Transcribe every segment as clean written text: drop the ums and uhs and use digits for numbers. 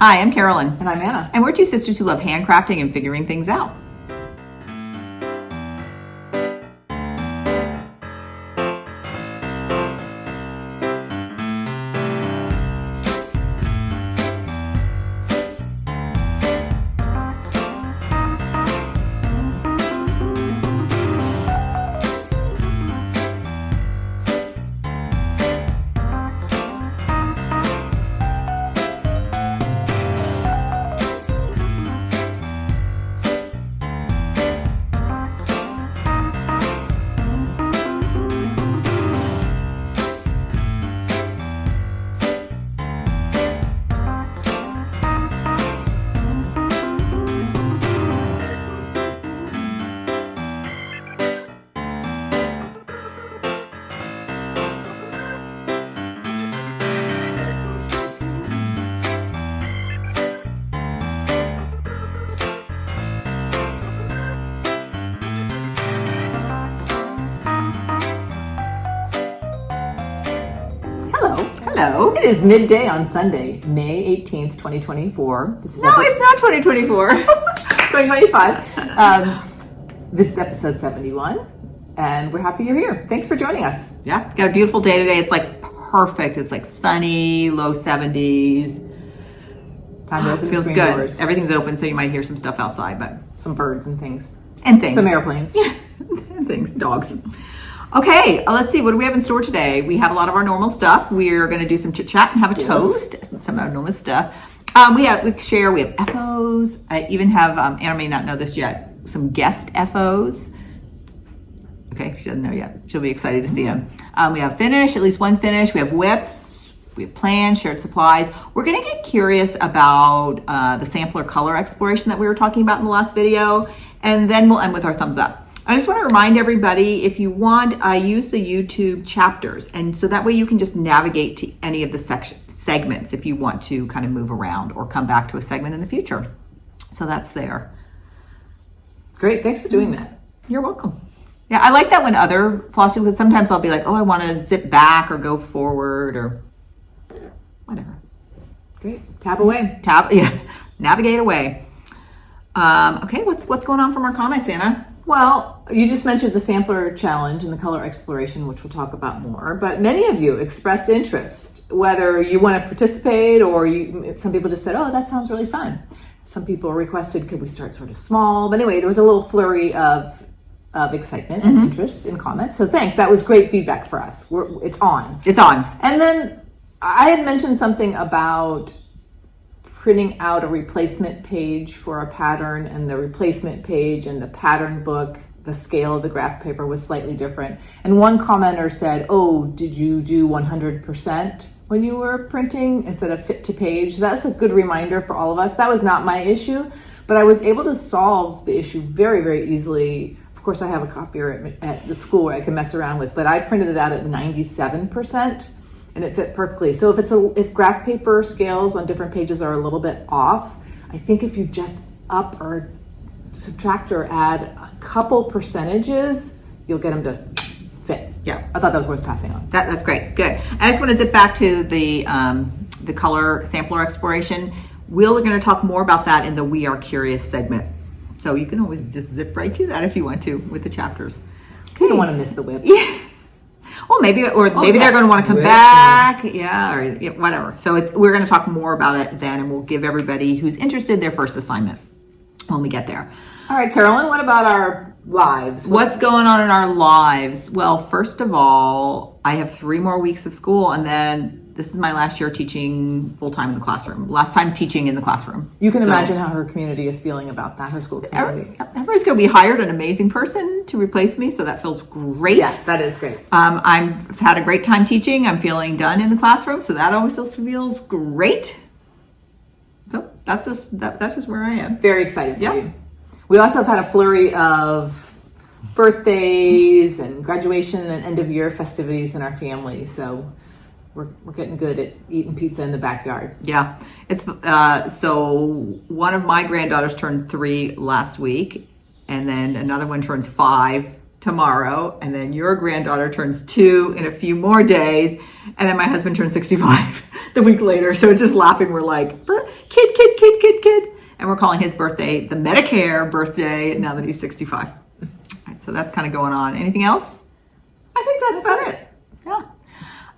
Hi, I'm Carolyn. And I'm Anna. And we're two sisters who love handcrafting and figuring things out. Hello. It is midday on Sunday, May 18th, 2024. It's not 2024. 2025. This is episode 71, and we're happy you're here. Thanks for joining us. Yeah, got a beautiful day today. It's like perfect. It's like sunny, low 70s. Time to open Feels the screen good. doors. Everything's open, so you might hear some stuff outside, but Some birds and things. Some airplanes. Yeah, and things, dogs. Okay, let's see. What do we have in store today? We have a lot of our normal stuff. We're going to do some chit-chat and have a toast. Some of our normal stuff. We have FFOs. I even have, Anna may not know this yet, some guest FOs. Okay, she doesn't know yet. She'll be excited to see them. We have finish, at least one finish. We have whips. We have plans, shared supplies. We're going to get curious about the sampler color exploration that we were talking about in the last video. And then we'll end with our thumbs up. I just want to remind everybody, if you want, use the YouTube chapters. And so that way you can just navigate to any of the segments if you want to kind of move around or come back to a segment in the future. So that's there. Great. Thanks for doing that. You're welcome. Yeah, I like that when other floss tube, because sometimes I'll be like, oh, I want to zip back or go forward or whatever. Great. Tab away. Navigate away. Okay, what's going on from our comments, Anna? Well, you just mentioned the sampler challenge and the color exploration, which we'll talk about more. But many of you expressed interest, whether you want to participate or some people just said, oh, that sounds really fun. Some people requested, could we start sort of small? But anyway, there was a little flurry of excitement and interest in comments. So thanks. That was great feedback for us. It's on. It's on. And then I had mentioned something about printing out a replacement page for a pattern, and the replacement page and the pattern book, the scale of the graph paper was slightly different. And one commenter said, oh, did you do 100% when you were printing instead of fit to page? So that's a good reminder for all of us. That was not my issue, but I was able to solve the issue very, very easily. Of course, I have a copier at the school where I can mess around with, but I printed it out at 97%. And it fit perfectly. So if graph paper scales on different pages are a little bit off, I think if you just up or subtract or add a couple percentages, you'll get them to fit. Yeah, I thought that was worth passing on. That's great. Good. I just want to zip back to the color sampler exploration. We're going to talk more about that in the We Are Curious segment. So you can always just zip right to that if you want to with the chapters. Okay. You don't want to miss the whips. Yeah. Well, maybe they're going to want to come back. Yeah, or whatever. So we're going to talk more about it then, and we'll give everybody who's interested their first assignment when we get there. All right, Carolyn, what about our lives? What's going on in our lives? Well, first of all, I have 3 more weeks of school, and then this is my last year teaching full-time in the classroom. Last time teaching in the classroum. You can imagine how her community is feeling about that, her school community. Everybody's going to be hired an amazing person to replace me, so that feels great. Yeah, that is great. I've had a great time teaching. I'm feeling done in the classroom, so that always feels great. So that's just where I am. Very excited for you. We also have had a flurry of birthdays and graduation and end of year festivities in our family, so we're getting good at eating pizza in the backyard. Yeah, it's so one of my granddaughters turned 3 last week, and then another one turns 5 tomorrow, and then your granddaughter turns 2 in a few more days, and then my husband turns 65. the week later. So it's just laughing. We're like, kid. And we're calling his birthday the Medicare birthday now that he's 65. All right, so that's kind of going on. Anything else? I think that's about it.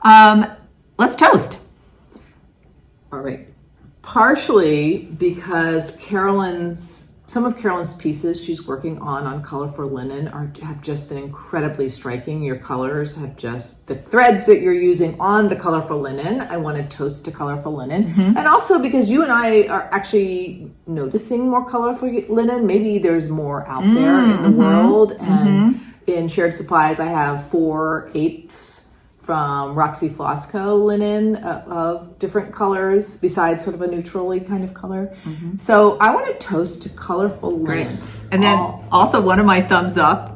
Yeah. Let's toast. All right. Partially because some of Carolyn's pieces she's working on colorful linen have just been incredibly striking. Your colors have the threads that you're using on the colorful linen. I want to toast to colorful linen. And also because you and I are actually noticing more colorful linen. Maybe there's more out there in the world. And in Shared Supplies, I have 4/8 from Roxy Floss Co. linen of different colors besides sort of a neutrally kind of color. So I want to toast to colorful linen. And then also one of my thumbs up,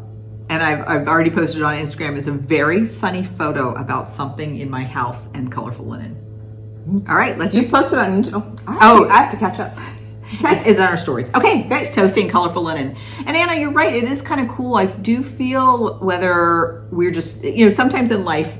and I've already posted it on Instagram, is a very funny photo about something in my house and colorful linen. All right, You've posted on I have to catch up. Okay. It's on our stories. Okay, great. Toasting colorful linen. And Anna, you're right. It is kind of cool. I do feel whether we're just, sometimes in life,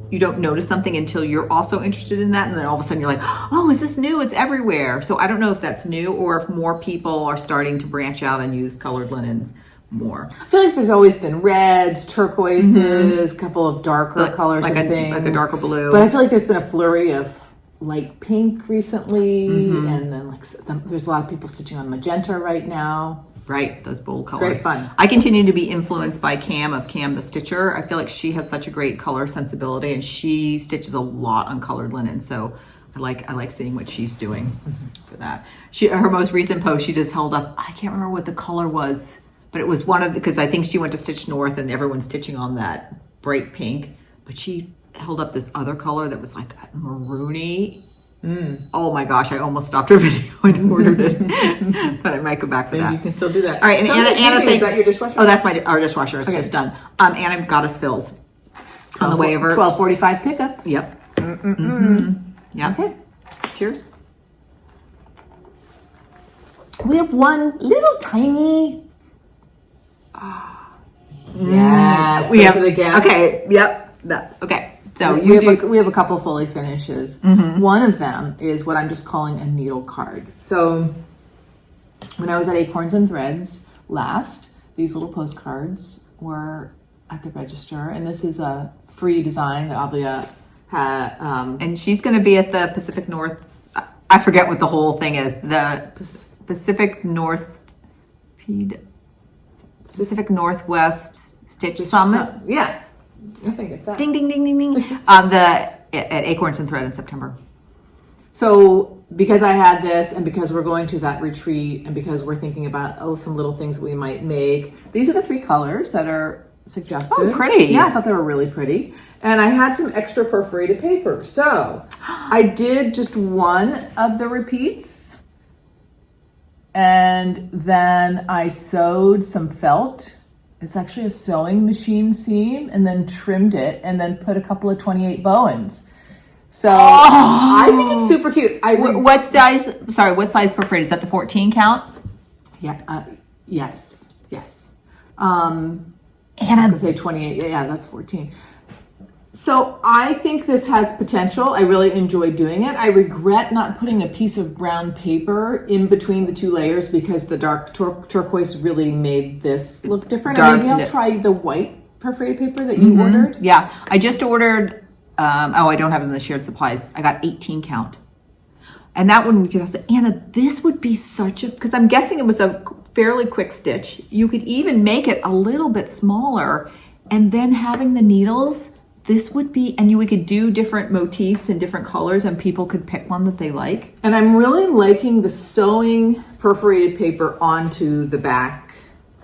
you don't notice something until you're also interested in that. And then all of a sudden you're like, oh, is this new? It's everywhere. So I don't know if that's new or if more people are starting to branch out and use colored linens more. I feel like there's always been reds, turquoises, a couple of darker colors and things. Like a darker blue. But I feel like there's been a flurry of light pink recently. And then there's a lot of people stitching on magenta right now. Right, those bold colors. Great fun. I continue to be influenced by Cam the Stitcher. I feel like she has such a great color sensibility, and she stitches a lot on colored linen. So I like seeing what she's doing for that. Her most recent post, she just held up. I can't remember what the color was, but it was because I think she went to Stitch North, and everyone's stitching on that bright pink. But she held up this other color that was like maroony. Oh my gosh, I almost stopped her video and ordered it. But I might go back for that. You can still do that. All right, and Anna is that your dishwasher? Oh, that's our dishwasher. It's just done. Anna got us fills on the way over. 12:45 pickup. Yep. Yeah. Okay. Cheers. We have one little tiny. Yes. We have for the guests. Okay. Yep. Okay. So we have a couple fully finishes. One of them is what I'm just calling a needle card. So when I was at Acorns and Threads last, these little postcards were at the register, and this is a free design that Avlea had. And she's going to be at the Pacific North. I forget what the whole thing is. The Pacific Northwest Stitch Summit. Yeah. I think it's that. Ding, ding, ding, ding, ding. At Acorns and Thread in September. So because I had this, and because we're going to that retreat, and because we're thinking about some little things that we might make, these are the 3 colors that are suggested. Oh, pretty. Yeah, I thought they were really pretty. And I had some extra perforated paper. So I did just one of the repeats, and then I sewed some felt. It's actually a sewing machine seam, and then trimmed it, and then put a couple of 28 bowens. So I think it's super cute. What size? Sorry, what size perforated? Is that the 14 count? Yeah. Yes. And I was gonna say 28. Yeah, that's 14. So I think this has potential. I really enjoy doing it. I regret not putting a piece of brown paper in between the 2 layers because the dark turquoise really made this look different. Maybe I'll try the white perforated paper that you ordered. Yeah, I just ordered. I don't have it in the Shared Supplies. I got 18 count. And that one we could also, Anna, this would be because I'm guessing it was a fairly quick stitch. You could even make it a little bit smaller, and then having the needles, this would be, and we could do different motifs and different colors, and people could pick one that they like. And I'm really liking the sewing perforated paper onto the back.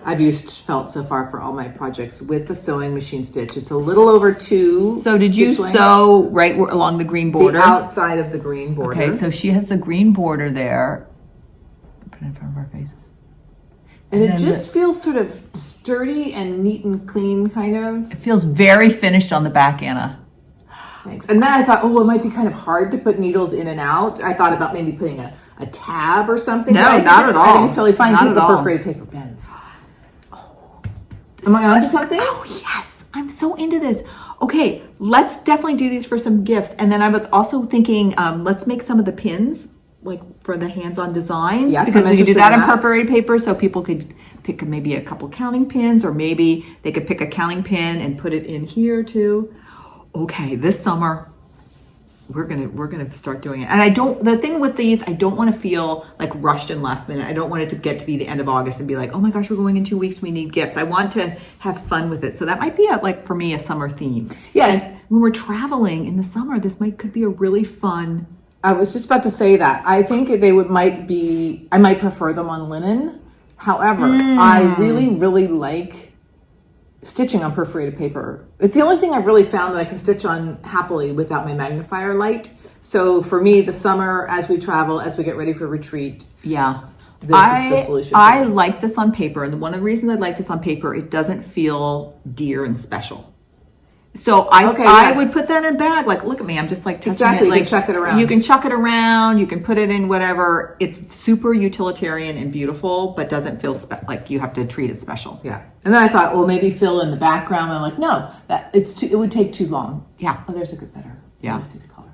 I've used felt so far for all my projects with the sewing machine stitch. It's a little over 2. So did you sew right along the green border? The outside of the green border. Okay, so she has the green border there. Put it in front of our faces. And it just feels sort of sturdy and neat and clean, kind of. It feels very finished on the back, Anna. Thanks. And then I thought, it might be kind of hard to put needles in and out. I thought about maybe putting a tab or something. No, not at all. I think it's totally fine because the perforated paper bends. Am I onto something? Oh, yes. I'm so into this. Okay, let's definitely do these for some gifts. And then I was also thinking, let's make some of the pins, like for the hands-on designs. Yes, because I'm we could do interested that in in that. perforated paper, so people could pick maybe a couple counting pins, or maybe they could pick a counting pin and put it in here too. Okay, this summer we're gonna start doing it. And the thing with these, I don't want to feel like rushed and last minute. I don't want it to get to be the end of August and be like, oh my gosh, we're going in 2 weeks, we need gifts. I want to have fun with it. So that might be like for me a summer theme. Yes. And when we're traveling in the summer, this could be a really fun. I was just about to say that. I think I might prefer them on linen. However, I really, really like stitching on perforated paper. It's the only thing I've really found that I can stitch on happily without my magnifier light. So for me, the summer, as we travel, as we get ready for retreat, Yeah. this is the solution. I like this on paper. And one of the reasons I like this on paper, it doesn't feel dear and special. So I would put that in a bag. Like, look at me. I'm just like touching Exactly, it. Like, you can chuck it around. You can chuck it around. You can put it in whatever. It's super utilitarian and beautiful, but doesn't feel like you have to treat it special. Yeah. And then I thought, well, maybe fill in the background. And I'm like, no, it would take too long. Yeah. Oh, there's a good better. Yeah. See the color.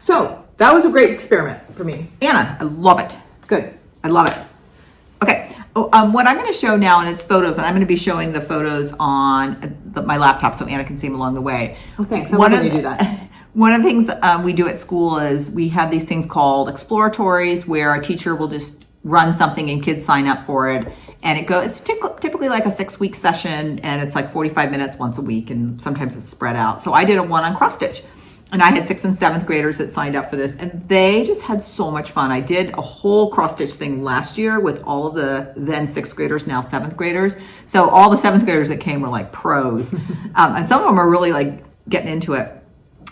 So that was a great experiment for me. Anna, I love it. Good. I love it. Okay. What I'm going to show now, and it's photos, and I'm going to be showing the photos on my laptop so Anna can see them along the way. Oh, thanks. I'm going to do that. One of the things we do at school is we have these things called exploratories, where a teacher will just run something and kids sign up for it. And it's typically like a 6-week session, and it's like 45 minutes once a week, and sometimes it's spread out. So I did one on cross stitch. And I had 6th and 7th graders that signed up for this, and they just had so much fun. I did a whole cross stitch thing last year with all of the then 6th graders, now 7th graders. So all the 7th graders that came were like pros. And some of them are really like getting into it.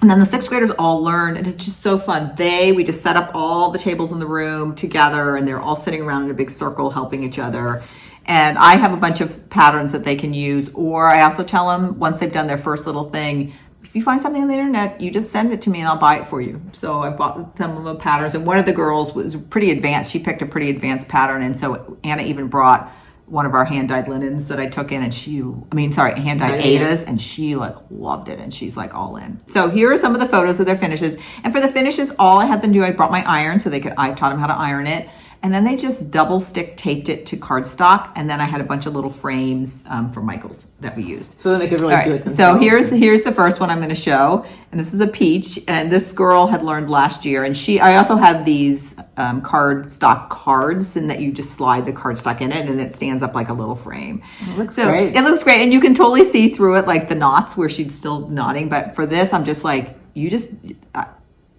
And then the 6th graders all learned, and it's just so fun. We just set up all the tables in the room together, and they're all sitting around in a big circle helping each other. And I have a bunch of patterns that they can use, or I also tell them once they've done their first little thing, if you find something on the internet, you just send it to me and I'll buy it for you. So I bought some of the patterns, and one of the girls was pretty advanced. She picked a pretty advanced pattern, and so Anna even brought one of our hand-dyed linens that I took in, and hand-dyed Adas, and she like loved it, and she's like all in. So here are some of the photos of their finishes. And for the finishes, all I had them do, I brought my iron so I taught them how to iron it. And then they just double stick taped it to cardstock. And then I had a bunch of little frames for Michael's that we used. So then they could really do it themselves. So here's the first one I'm going to show. And this is a peach. And this girl had learned last year. And I also have these cardstock cards, and that you just slide the cardstock in it, and it stands up like a little frame. It looks great. It looks great. And you can totally see through it, like the knots where she's still knotting. But for this, I'm just like,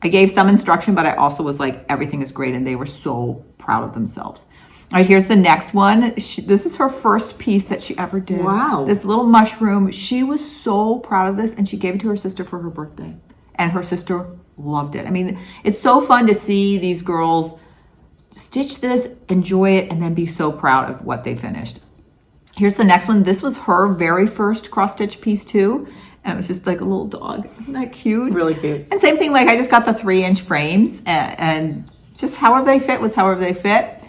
I gave some instruction, but I also was like, everything is great. And they were so proud of themselves. All right, here's the next one. This is her first piece that she ever did. Wow. This little mushroom. She was so proud of this, and she gave it to her sister for her birthday. And her sister loved it. I mean, it's so fun to see these girls stitch this, enjoy it, and then be so proud of what they finished. Here's the next one. This was her very first cross-stitch piece too. And it was just like a little dog. Isn't that cute? Really cute. And same thing, like I just got the 3-inch frames, and just however they fit was however they fit.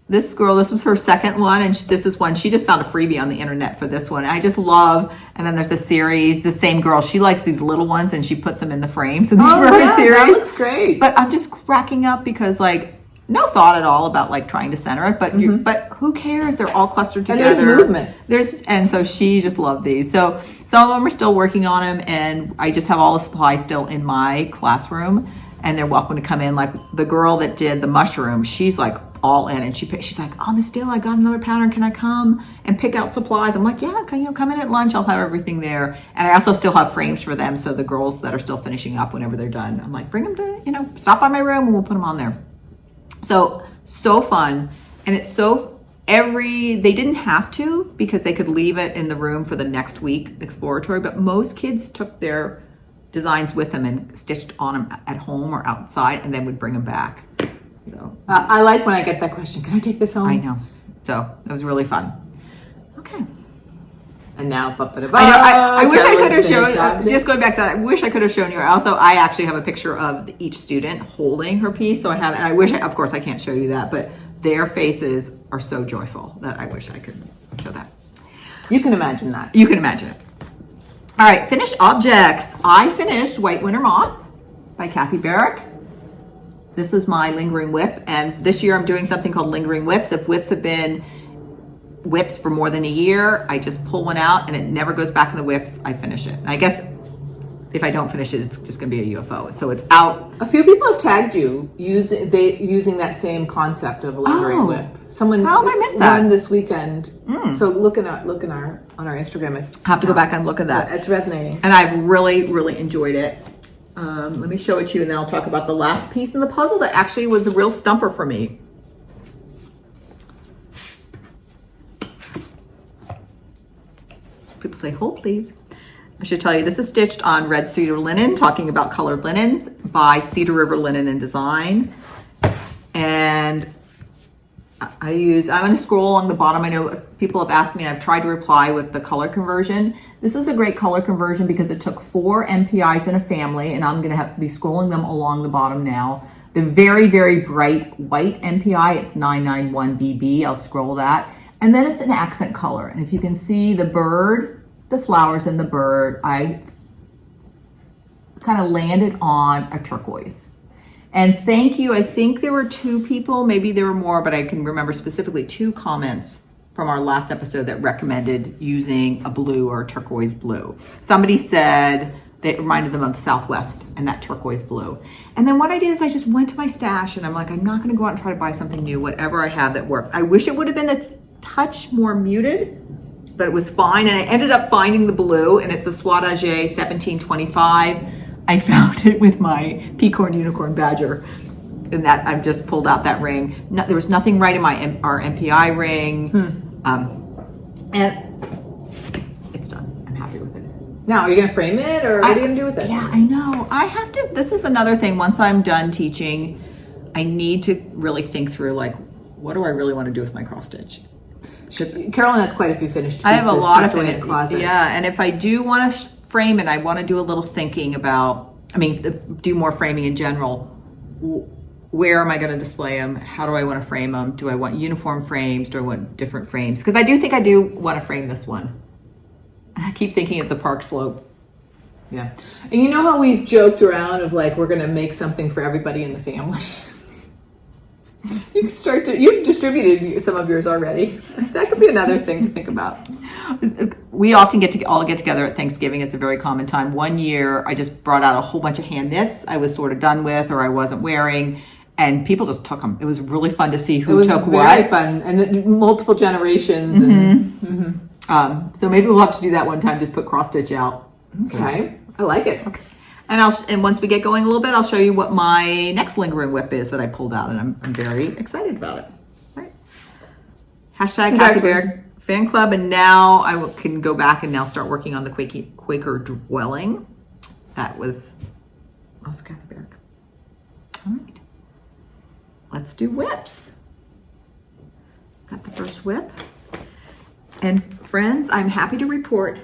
This girl, this was her second one, and this is one, she just found a freebie on the internet for this one. I just love, and then there's a series, the same girl, she likes these little ones, and she puts them in the frames. So these were her series. That looks great. But I'm just cracking up because like, no thought at all about like trying to center it, but but who cares? They're all clustered together. And there's movement. And so she just loved these. So some of them are still working on them, and I just have all the supplies still in my classroom, and they're welcome to come in. Like the girl that did the mushroom, she's like all in, and she's like, oh, Miss Steele, I got another pattern. Can I come and pick out supplies? I'm like, yeah, come in at lunch. I'll have everything there. And I also still have frames for them. So the girls that are still finishing up whenever they're done, I'm like, bring them to, stop by my room and we'll put them on there. So fun. And it's they didn't have to, because they could leave it in the room for the next week exploratory, but most kids took their designs with them and stitched on them at home or outside, and then would bring them back. So I like when I get that question, can I take this home? I know. So it was really fun. Okay. And now, I wish I could have shown, just going back to that, I wish I could have shown you. Also, I actually have a picture of each student holding her piece. So I have, and I wish, of course I can't show you that, but their faces are so joyful that I wish I could show that. You can imagine that. You can imagine it. All right, finished objects. I finished White Winter Moth by Kathy Barrick. This was my lingering whip, and this year I'm doing something called lingering whips. If whips have been whips for more than a year, I just pull one out and it never goes back in the whips. I finish it. And I guess if I don't finish it, it's just going to be a UFO. So it's out. A few people have tagged you using that same concept of a lingering whip. Someone how did I miss that? One this weekend. So look on our Instagram. I have to go back and look at that. It's resonating, and I've really, really enjoyed it. Let me show it to you, and then I'll talk about the last piece in the puzzle that actually was a real stumper for me. People say, hold please. I should tell you, this is stitched on red cedar linen, talking about colored linens by Cedar River Linen and Design. And I'm going to scroll along the bottom. I know people have asked me, and I've tried to reply with the color conversion. This was a great color conversion because it took 4 MPIs in a family, and I'm going to have to be scrolling them along the bottom now. The very, very bright white MPI, it's 991 BB. I'll scroll that. And then it's an accent color. And if you can see the bird, the flowers and the bird, I kind of landed on a turquoise. And thank you. I think there were 2 people, maybe there were more, but I can remember specifically 2 comments from our last episode that recommended using a blue or a turquoise blue. Somebody said that it reminded them of the Southwest and that turquoise blue. And then what I did is I just went to my stash and I'm like, I'm not going to go out and try to buy something new, whatever I have that works. I wish it would have been a touch more muted, but it was fine. And I ended up finding the blue, and it's a Soie D'Alger 1725. I found it with my Peacorn Unicorn Badger, and that I've just pulled out that ring. No, there was nothing right in our MPI ring, and it's done. I'm happy with it. Now, are you going to frame it, or what are you going to do with it? Yeah, I know. I have to. This is another thing. Once I'm done teaching, I need to really think through, like, what do I really want to do with my cross stitch? Carolyn has quite a few finished pieces. I have a lot of in the closet. Yeah, and if I do want to frame it, I want to do a little thinking about, do more framing in general. Where am I going to display them? How do I want to frame them? Do I want uniform frames? Do I want different frames? Because I do think I do want to frame this one. I keep thinking of the park slope. Yeah. And you know how we've joked around of like, we're going to make something for everybody in the family? You can you've distributed some of yours already. That could be another thing to think about. We often get together at Thanksgiving. It's a very common time. One year, I just brought out a whole bunch of hand knits I was sort of done with or I wasn't wearing, and people just took them. It was really fun to see who took what. It was very fun, and multiple generations. So maybe we'll have to do that one time, just put cross stitch out. Okay, I like it. Okay. And once we get going a little bit, I'll show you what my next lingering whip is that I pulled out, and I'm very excited about it. All right. Hashtag Kathy Barrick Fan Club, and now I can go back and now start working on the Quaker Dwelling. That was also Kathy Barrick. All right. Let's do whips. Got the first whip. And friends, I'm happy to report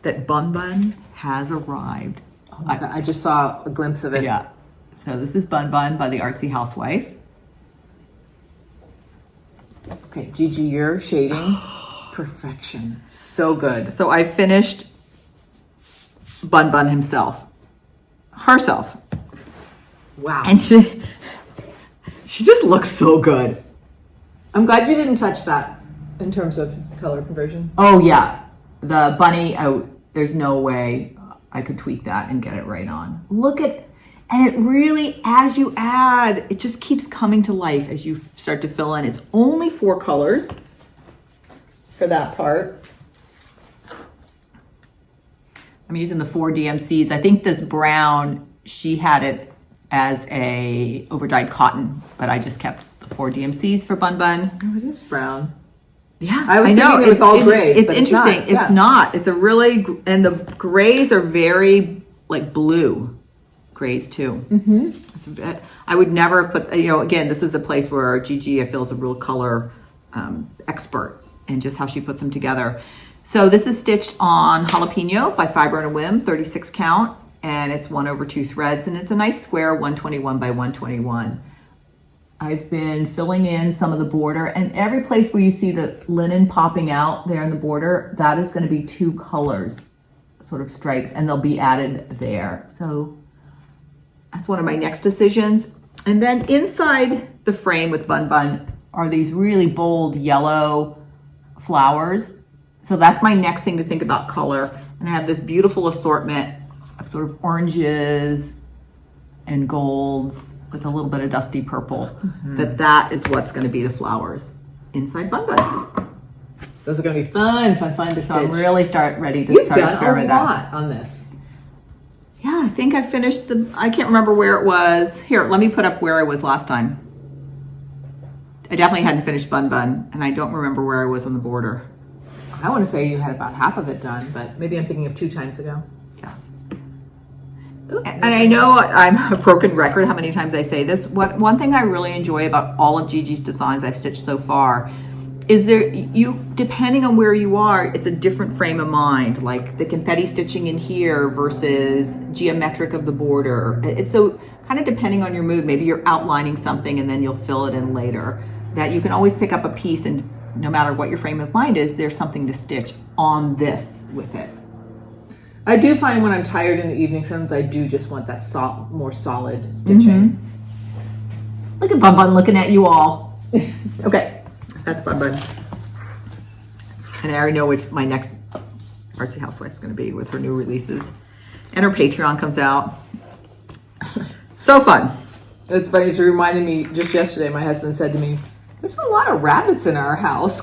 that Bun Bun has arrived. Oh my God, I just saw a glimpse of it. Yeah. So this is Bun Bun by the Artsy Housewife. Okay, Gigi, your shading, perfection. So good. So I finished Bun Bun herself. Wow. And she just looks so good. I'm glad you didn't touch that in terms of color conversion. Oh yeah. The bunny, there's no way I could tweak that and get it right on. And it really, as you add, it just keeps coming to life as you start to fill in. It's only 4 colors for that part. I'm using the 4 DMCs. I think this brown, she had it as a overdyed cotton, but I just kept the 4 DMCs for Bun Bun. Oh, it is brown. Yeah, I was thinking it was all grays. It's interesting. It's not. It's a really, and the grays are very like blue grays too. Mm-hmm. I would never have put, again, this is a place where Gigi, I feel, is a real color expert and just how she puts them together. So this is stitched on jalapeno by Fiber and a Whim, 36 count, and it's 1/2 threads, and it's a nice square 121 by 121. I've been filling in some of the border, and every place where you see the linen popping out there in the border, that is going to be 2 colors. sort of stripes, and they'll be added there. So that's one of my next decisions. And then inside the frame with Bun Bun are these really bold yellow flowers. So that's my next thing to think about color. And I have this beautiful assortment of sort of oranges and golds with a little bit of dusty purple. That is what's going to be the flowers inside Bun Bun. Those are going to be fun to So I'm really ready to You've start done experimenting a with that. lot on this. Yeah, I think I finished I can't remember where it was. Here, let me put up where I was last time. I definitely hadn't finished Bun Bun, and I don't remember where I was on the border. I want to say you had about half of it done, but maybe I'm thinking of 2 times ago. Yeah. And I know I'm a broken record how many times I say this. One thing I really enjoy about all of Gigi's designs I've stitched so far is depending on where you are, it's a different frame of mind. Like the confetti stitching in here versus geometric of the border. It's so kind of depending on your mood. Maybe you're outlining something and then you'll fill it in later. That you can always pick up a piece, and no matter what your frame of mind is, there's something to stitch on this with it. I do find when I'm tired in the evening, sometimes I do just want that more solid stitching. Look at Bun Bun looking at you all. Okay, that's Bun Bun. And I already know which my next Artsy Housewife is going to be with her new releases. And her Patreon comes out. So fun. It's funny, it's reminding me, just yesterday, my husband said to me, there's a lot of rabbits in our house.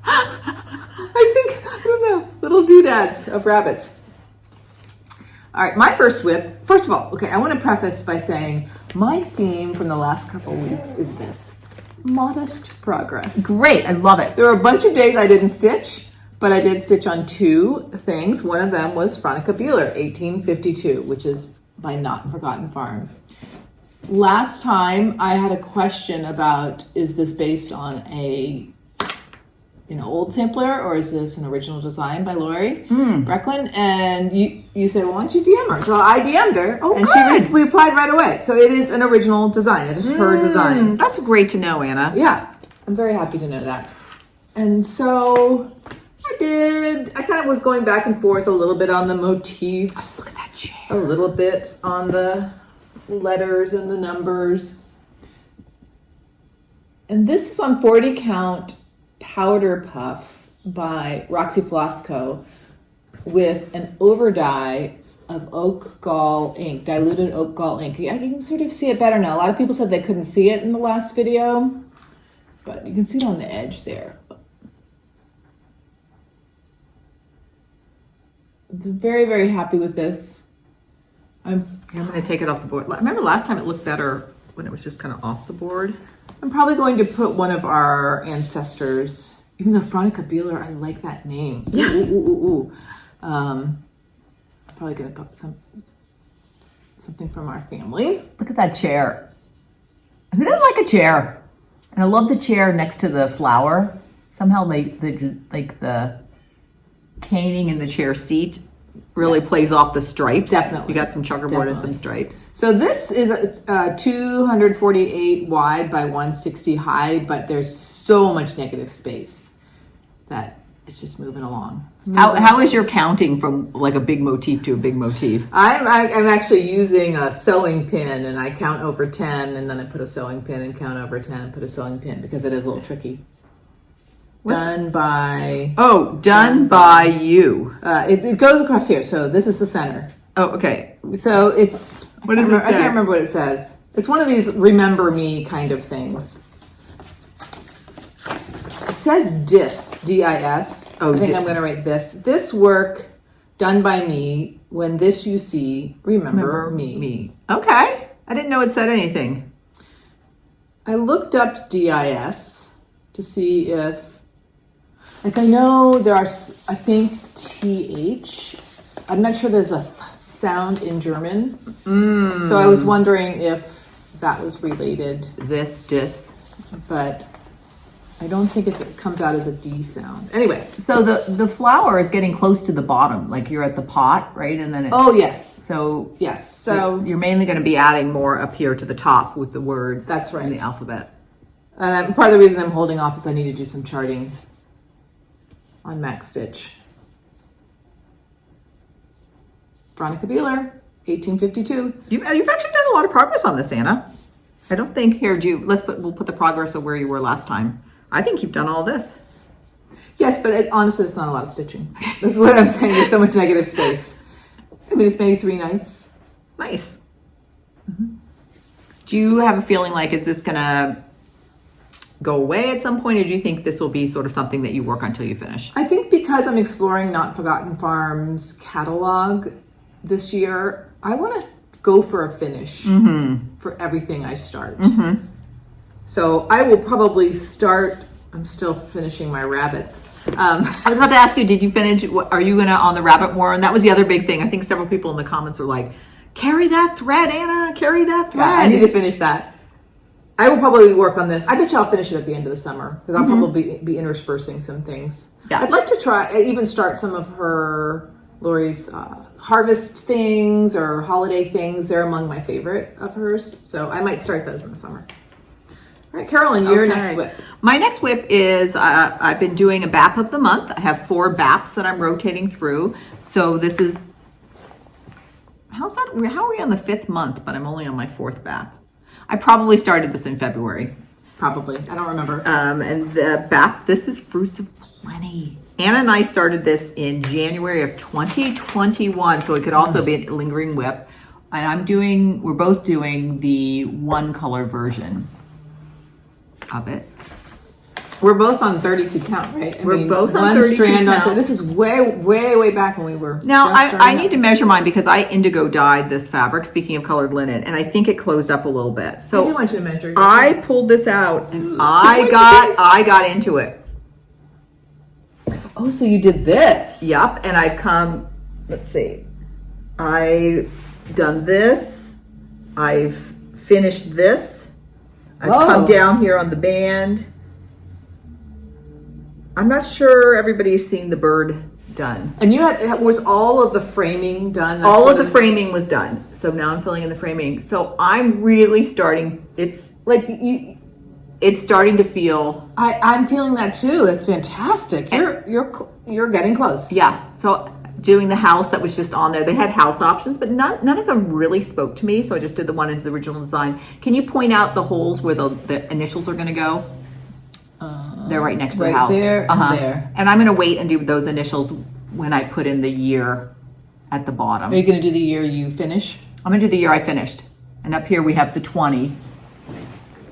I don't know, little doodads of rabbits. All right, my first whip. First of all, okay, I want to preface by saying my theme from the last couple of weeks is this: modest progress. Great, I love it. There were a bunch of days I didn't stitch, but I did stitch on 2 things. One of them was Veronica Buehler, 1852, which is by Not Forgotten Farm. Last time I had a question about, is this based on an old sampler, or is this an original design by Lori Brecklin? And you said, well, why don't you DM her? So I DM'd her, and she replied right away. So it is an original design. It is her design. That's great to know, Anna. Yeah, I'm very happy to know that. And so I kind of was going back and forth a little bit on the motifs. Look at that chair. A little bit on the letters and the numbers. And this is on 40 count powder puff by Roxy Floss Co. with an overdye of oak gall ink, diluted oak gall ink. You can sort of see it better now. A lot of people said they couldn't see it in the last video, but you can see it on the edge there. I'm very, very happy with this. I'm going to take it off the board. I remember last time it looked better when it was just kind of off the board. I'm probably going to put one of our ancestors, even though Veronica Buehler, I like that name. Yeah. Ooh. Probably going to put something from our family. Look at that chair. Who doesn't like a chair? And I love the chair next to the flower. Somehow the caning in the chair seat really plays off the stripes. Definitely. You got some checkerboard and some stripes. So this is 248 wide by 160 high, but there's so much negative space that it's just moving along. How is your counting from like a big motif to a big motif? I'm actually using a sewing pin, and I count over 10, and then I put a sewing pin and count over 10 and put a sewing pin because it is a little tricky. Done by you. It goes across here. So this is the center. Oh, okay. So it's, what does it say? I can't remember what it says. It's one of these remember me kind of things. It says DIS, D-I-S. Oh, I think I'm going to write this. This work done by me. When this you see, remember me. Okay. I didn't know it said anything. I looked up DIS to see if, like, I know there are, I think, TH. I'm not sure there's a sound in German. So I was wondering if that was related. Dis. But I don't think it comes out as a D sound. Anyway. So the flower is getting close to the bottom. Like you're at the pot, right? And then oh, yes. So yes. So you're mainly going to be adding more up here to the top with the words. That's right. In the alphabet. And part of the reason I'm holding off is I need to do some charting on Max Stitch. Veronica Beeler, 1852. You've actually done a lot of progress on this, Anna. I don't think here. We'll put the progress of where you were last time. I think you've done all this. Yes, but honestly, it's not a lot of stitching. That's what I'm saying. There's so much negative space. I mean, it's maybe 3 nights. Nice. Do you have a feeling like, is this gonna go away at some point, or do you think this will be sort of something that you work on until you finish? I think because I'm exploring Not Forgotten Farms catalog this year, I want to go for a finish for everything I start. So I will probably start. I'm still finishing my rabbits. I was about to ask you, did you finish? Are you gonna on the rabbit warren? That was the other big thing. I think several people in the comments were like, "Carry that thread, Anna. Carry that thread." Yeah, I need to finish that. I will probably work on this. I bet you I'll finish it at the end of the summer because I'll probably be interspersing some things. Yeah. I'd like to try even start some of Lori's harvest things or holiday things. They're among my favorite of hers, so I might start those in the summer. All right, Carolyn, your next whip. My next whip is, I've been doing a BAP of the month. I have 4 BAPs that I'm rotating through. So this is, how are we on the 5th month, but I'm only on my 4th BAP. I probably started this in February. Probably, I don't remember. And the BAP, this is Fruits of Plenty. Anna and I started this in January of 2021, so it could also be a lingering whip. And we're both doing the 1 color version of it. We're both on 32 count, right? We're both on 32 count. This is way back when we were. Now I need to measure mine because I indigo dyed this fabric. Speaking of colored linen, and I think it closed up a little bit. So I do want you to measure. I pulled this out and I got into it. Oh, so you did this? Yep, and I've come. Let's see. I've done this. I've finished this. I've come down here on the band. I'm not sure everybody's seen the bird done. And was all of the framing done? All of the framing was done. So now I'm filling in the framing. So I'm really starting. It's like it's starting to feel. I'm feeling that too. That's fantastic. You're getting close. Yeah. So doing the house that was just on there. They had house options, but none of them really spoke to me. So I just did the one as the original design. Can you point out the holes where the initials are going to go? They're right next to the house. There and there. And I'm going to wait and do those initials when I put in the year at the bottom. Are you going to do the year you finish? I'm going to do the year I finished. And up here we have the 20.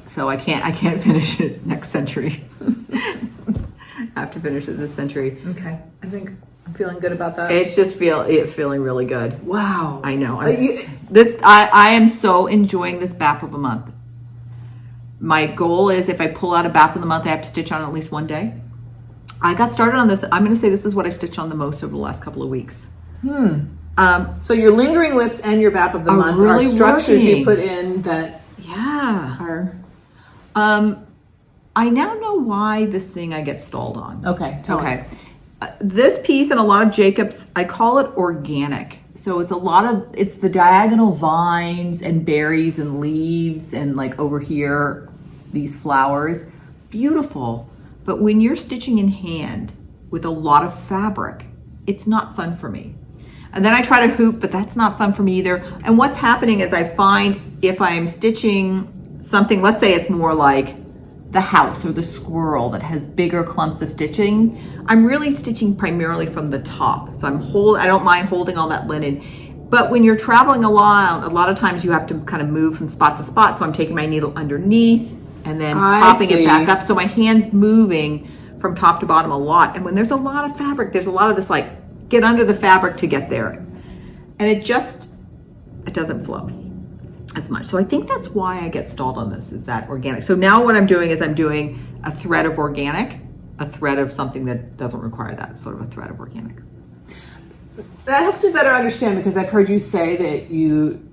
So I can't finish it next century. I have to finish it this century. Okay. I think I'm feeling good about that. It's just feeling really good. Wow. I know. I am so enjoying this BAP of a month. My goal is if I pull out a BAP of the month, I have to stitch on at least 1 day. I got started on this. I'm going to say this is what I stitched on the most over the last couple of weeks. So your lingering whips and your BAP of the month really are structures working. you put in that are. I now know why this thing I get stalled on. Okay, tell us. This piece and a lot of Jacob's, I call it organic. So it's the diagonal vines and berries and leaves and like over here, these flowers. Beautiful. But when you're stitching in hand with a lot of fabric, it's not fun for me. And then I try to hoop, but that's not fun for me either. And what's happening is I find if I'm stitching something, let's say it's more like the house or the squirrel that has bigger clumps of stitching, I'm really stitching primarily from the top. So I don't mind holding all that linen. But when you're traveling a lot of times you have to kind of move from spot to spot. So I'm taking my needle underneath and then popping it back up. So my hand's moving from top to bottom a lot. And when there's a lot of fabric, there's a lot of this like, get under the fabric to get there. And it doesn't flow as much. So I think that's why I get stalled on this, is that organic. So now what I'm doing is I'm doing a thread of organic, a thread of something that doesn't require that, sort of a thread of organic. That helps me better understand, because I've heard you say that you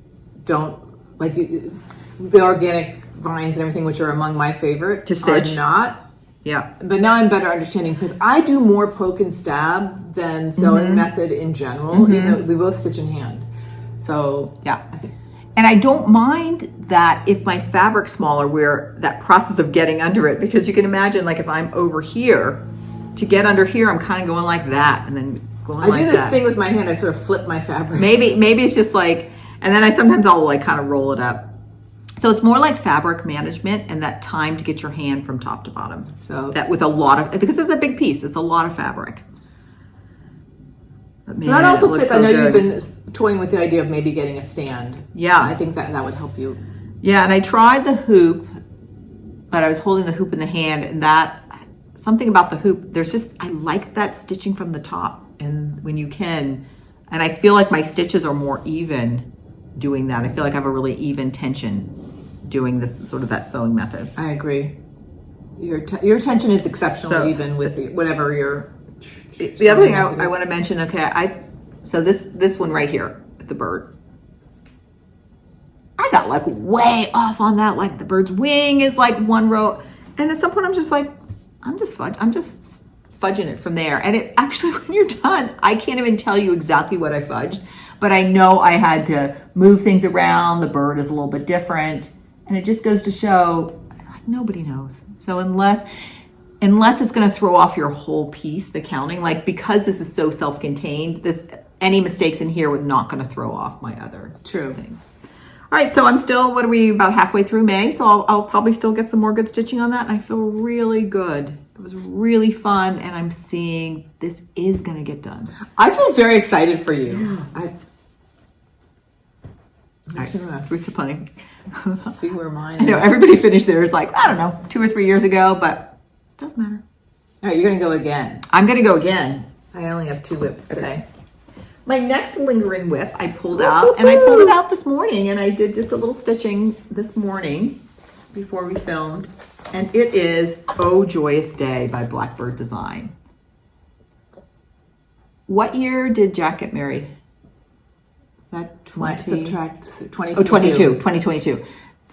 don't like the organic vines and everything, which are among my favorite, to stitch. Are not. Yeah. But now I'm better understanding, because I do more poke and stab than sewing method in general. You know, we both stitch in hand. So yeah. And I don't mind that if my fabric's smaller, where that process of getting under it, because you can imagine like if I'm over here, to get under here, I'm kind of going like that and then going I like do this that. thing with my hand. I sort of flip my fabric. Maybe it's just like, and then sometimes I'll like kind of roll it up. So it's more like fabric management and that time to get your hand from top to bottom. So that with a lot of, because it's a big piece, it's a lot of fabric. But man, so that also fits. so I know good. you've been toying with the idea of maybe getting a stand. Yeah. I think that would help you. Yeah, and I tried the hoop, but I was holding the hoop in the hand, and that, something about the hoop, there's just, I like that stitching from the top, and when you can, and I feel like my stitches are more even doing that. I feel like I have a really even tension doing this, sort of that sewing method. I agree. Your tension is exceptionally even with whatever you're. The other thing I want to mention, okay, so this one right here, the bird, I got like way off on that. Like the bird's wing is like one row, and at some point I'm just like, I'm just fudging it from there. And it actually, when you're done, I can't even tell you exactly what I fudged, but I know I had to move things around. The bird is a little bit different, and it just goes to show, like, nobody knows. So unless it's going to throw off your whole piece, the counting, like, because this is so self-contained, any mistakes in here were not going to throw off my other things. All right, so I'm still, what are we, about halfway through May? So I'll probably still get some more good stitching on that. And I feel really good. It was really fun, and I'm seeing this is going to get done. I feel very excited for you. Fruits of plenty. See where mine is. I know everybody finished theirs like, I don't know, 2 or 3 years ago, but it doesn't matter. All right, you're going to go again. I'm going to go again. I only have 2 whips today. My next lingering whip I pulled out, and I pulled it out this morning, and I did just a little stitching this morning before we filmed, and it is Oh Joyous Day by Blackbird Design. What year did Jack get married? Is that 20? Subtract 2022. Oh, 2022.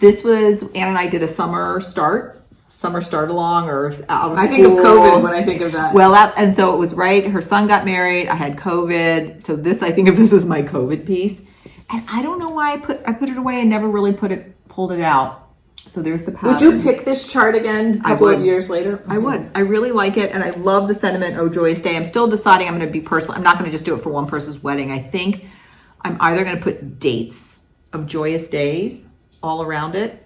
This was, Ann and I did a summer start along, or out of I think of COVID when I think of that. Well, and so it was right. Her son got married. I had COVID. So I think of this as my COVID piece. And I don't know why I put it away and never really pulled it out. So there's the pattern. Would you pick this chart again a couple of years later? I would. I really like it. And I love the sentiment, Oh Joyous Day. I'm still deciding I'm going to be personal. I'm not going to just do it for one person's wedding. I think I'm either going to put dates of joyous days all around it,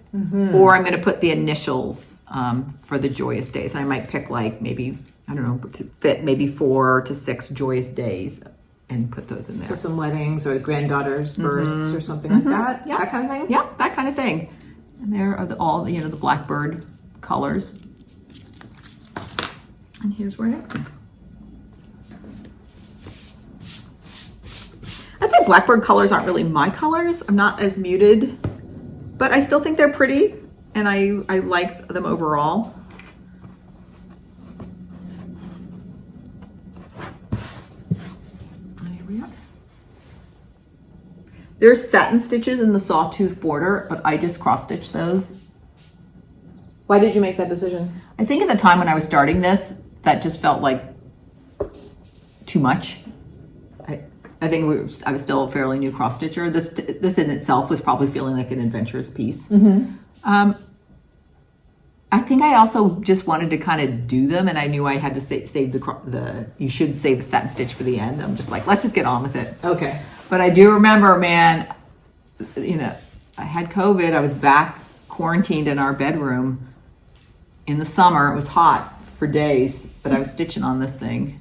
or I'm going to put the initials for the joyous days. And I might pick like maybe, I don't know, to fit maybe 4 to 6 joyous days and put those in there. So some weddings or granddaughter's births or something like that? Yeah. That kind of thing? Yeah, that kind of thing. And there are all the blackbird colors. And here's where I have them. I'd say blackbird colors aren't really my colors. I'm not as muted, but I still think they're pretty, and I like them overall. Here we are. There's satin stitches in the sawtooth border, but I just cross stitch those. Why did you make that decision? I think at the time when I was starting this, that just felt like too much. I think I was still a fairly new cross stitcher. This in itself was probably feeling like an adventurous piece. I think I also just wanted to kind of do them, and I knew I had to save you should save the satin stitch for the end. I'm just like, let's just get on with it. Okay. But I do remember, man, I had COVID. I was back quarantined in our bedroom in the summer. It was hot for days, but I was stitching on this thing.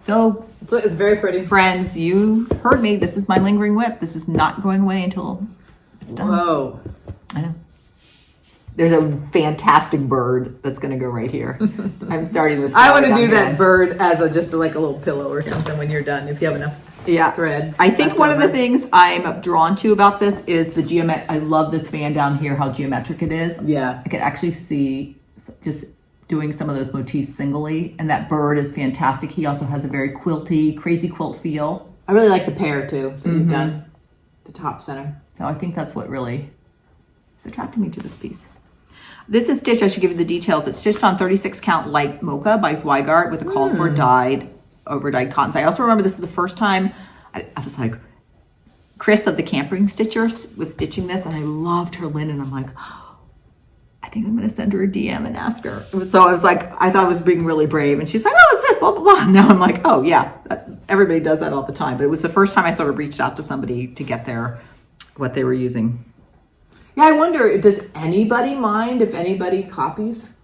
So it's very pretty. Friends, you heard me. This is my lingering whip. This is not going away until it's done. Whoa. I know. There's a fantastic bird that's going to go right here. I'm starting this. I want to do that bird as just like a little pillow or something when you're done, if you have enough thread. I think one of the things I'm drawn to about this is the geometry. I love this fan down here, how geometric it is. Yeah. I could actually see just doing some of those motifs singly, and that bird is fantastic. He also has a very quilty, crazy quilt feel. I really like the pear too that you've done, the top center. So I think that's what really is attracting me to this piece. This is stitched, I should give you the details. It's stitched on 36 count light mocha by Zweigart with a call for over-dyed cottons. I also remember this is the first time I was like, Chris of the Camping Stitchers was stitching this, and I loved her linen. I'm like, I think I'm going to send her a DM and ask her. So I was like, I thought I was being really brave. And she's like, oh, it's this, blah, blah, blah. Now I'm like, oh, yeah, everybody does that all the time. But it was the first time I sort of reached out to somebody to get what they were using. Yeah, I wonder, does anybody mind if anybody copies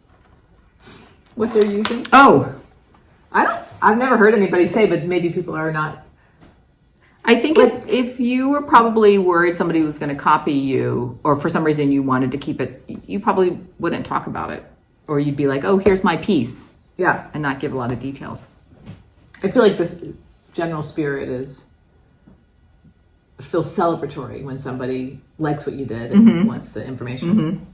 what they're using? Oh, I've never heard anybody say, but maybe people are not. I think if you were probably worried somebody was going to copy you, or for some reason you wanted to keep it, you probably wouldn't talk about it. Or you'd be like, oh, here's my piece. Yeah. And not give a lot of details. I feel like this general spirit feels celebratory when somebody likes what you did and wants the information.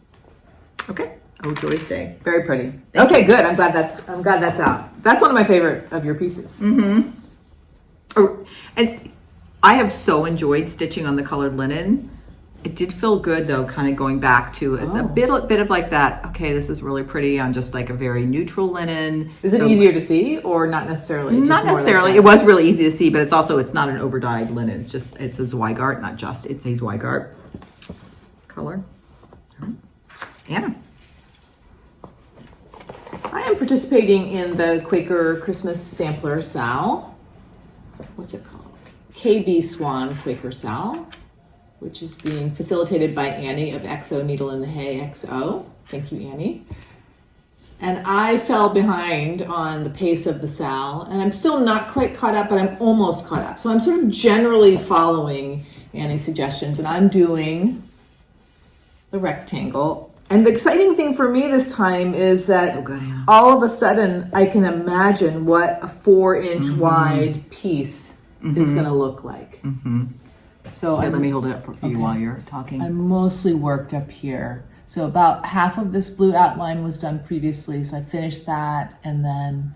Okay. Oh, Joy's Day. Very pretty. Okay, good. I'm glad that's out. That's one of my favorite of your pieces. Oh, and I have so enjoyed stitching on the colored linen. It did feel good though, kind of going back to it's a bit of like that. Okay, this is really pretty on just like a very neutral linen. Is it easier to see or not necessarily? Not necessarily. Like it was really easy to see, but it's not an over dyed linen. It's a Zweigart, it's a Zweigart color. All right. Anna. I am participating in the Quaker Christmas Sampler Sal. What's it called? KB Swan Quaker Sal, which is being facilitated by Annie of XO Needle in the Hay XO. Thank you, Annie. And I fell behind on the pace of the Sal, and I'm still not quite caught up, but I'm almost caught up. So I'm sort of generally following Annie's suggestions, and I'm doing the rectangle. And the exciting thing for me this time is that all of a sudden I can imagine what a 4-inch wide piece is going to look like. So let me hold it up for you while you're talking. I'm mostly worked up here. So about half of this blue outline was done previously, so I finished that, and then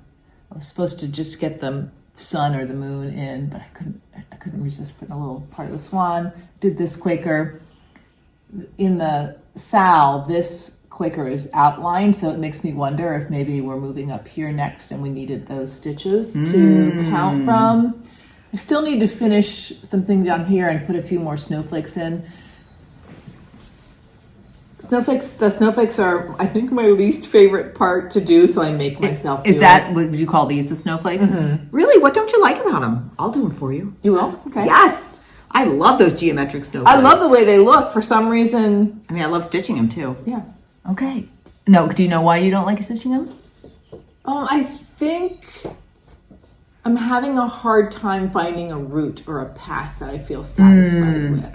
I was supposed to just get the sun or the moon in, but I couldn't resist putting a little part of the swan. Did this Quaker. In the Sal, this Quaker is outlined, so it makes me wonder if maybe we're moving up here next and we needed those stitches to count from. I still need to finish something down here and put a few more snowflakes in. The snowflakes are, I think, my least favorite part to do, so I make myself do it. Is that, what would you call these, the snowflakes? Really? What don't you like about them? I'll do them for you. You will? Okay. Yes. I love those geometric snowflakes. I love the way they look. For some reason. I mean, I love stitching them too. Yeah. Okay. No, do you know why you don't like stitching them? I think I'm having a hard time finding a route or a path that I feel satisfied with.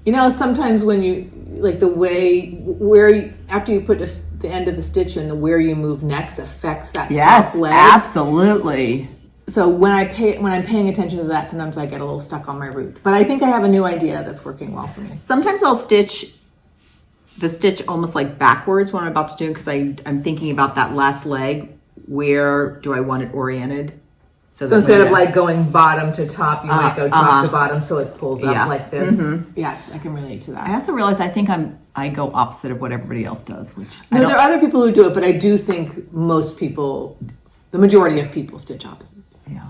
You know, sometimes when you, like the way, after you put the end of the stitch in, where you move next affects that top leg. Yes, absolutely. So when I'm paying attention to that, sometimes I get a little stuck on my route. But I think I have a new idea that's working well for me. Sometimes I'll stitch the stitch almost like backwards when I'm about to do it, because I'm thinking about that last leg. Where do I want it oriented? So instead of like going bottom to top, you might go top to bottom, so it pulls up like this. Yes, I can relate to that. I also realize I think I go opposite of what everybody else does. There are other people who do it, but I do think the majority of people stitch opposite. Yeah.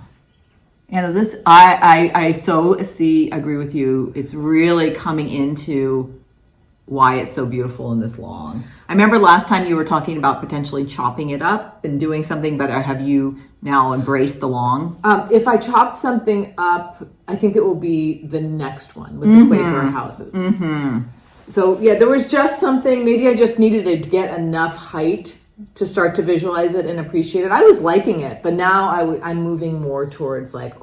And this, I so agree with you. It's really coming into why it's so beautiful in this long. I remember last time you were talking about potentially chopping it up and doing something, but have you now embraced the long? If I chop something up, I think it will be the next one with the Quaker houses. So yeah, there was just something, maybe I just needed to get enough height to start to visualize it and appreciate it. I was liking it, but now I'm moving more towards like,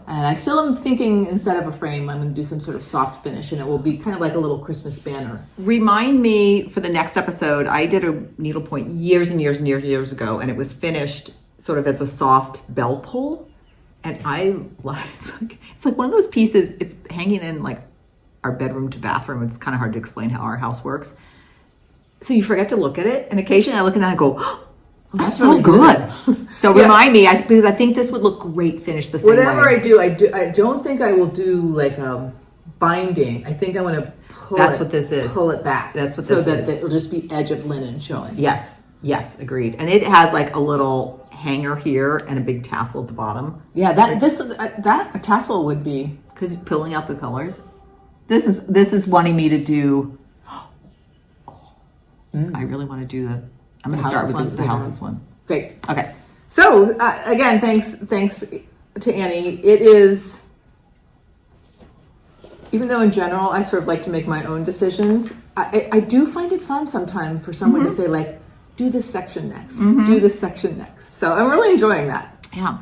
and I still am thinking instead of a frame, I'm going to do some sort of soft finish, and it will be kind of like a little Christmas banner. Remind me for the next episode, I did a needlepoint years and years and years ago, and it was finished sort of as a soft bell pull. And it's like one of those pieces, it's hanging in like our bedroom to bathroom. It's kind of hard to explain how our house works. So you forget to look at it, and occasionally I look at it and I go, oh, that's so really good. So remind me, because I think this would look great finished the same way. Whatever I do, I don't think I will do like a binding. I think I want to pull it back. That's what this is. So that it'll just be edge of linen showing. Yes, agreed. And it has like a little hanger here and a big tassel at the bottom. Yeah, that tassel would be, because it's pulling out the colors. This is wanting me to do. I really want to do I'm going to start with the houses one. Great. Okay. So again, thanks to Annie. It is, even though in general I sort of like to make my own decisions, I do find it fun sometimes for someone to say like, do this section next, do this section next. So I'm really enjoying that. Yeah.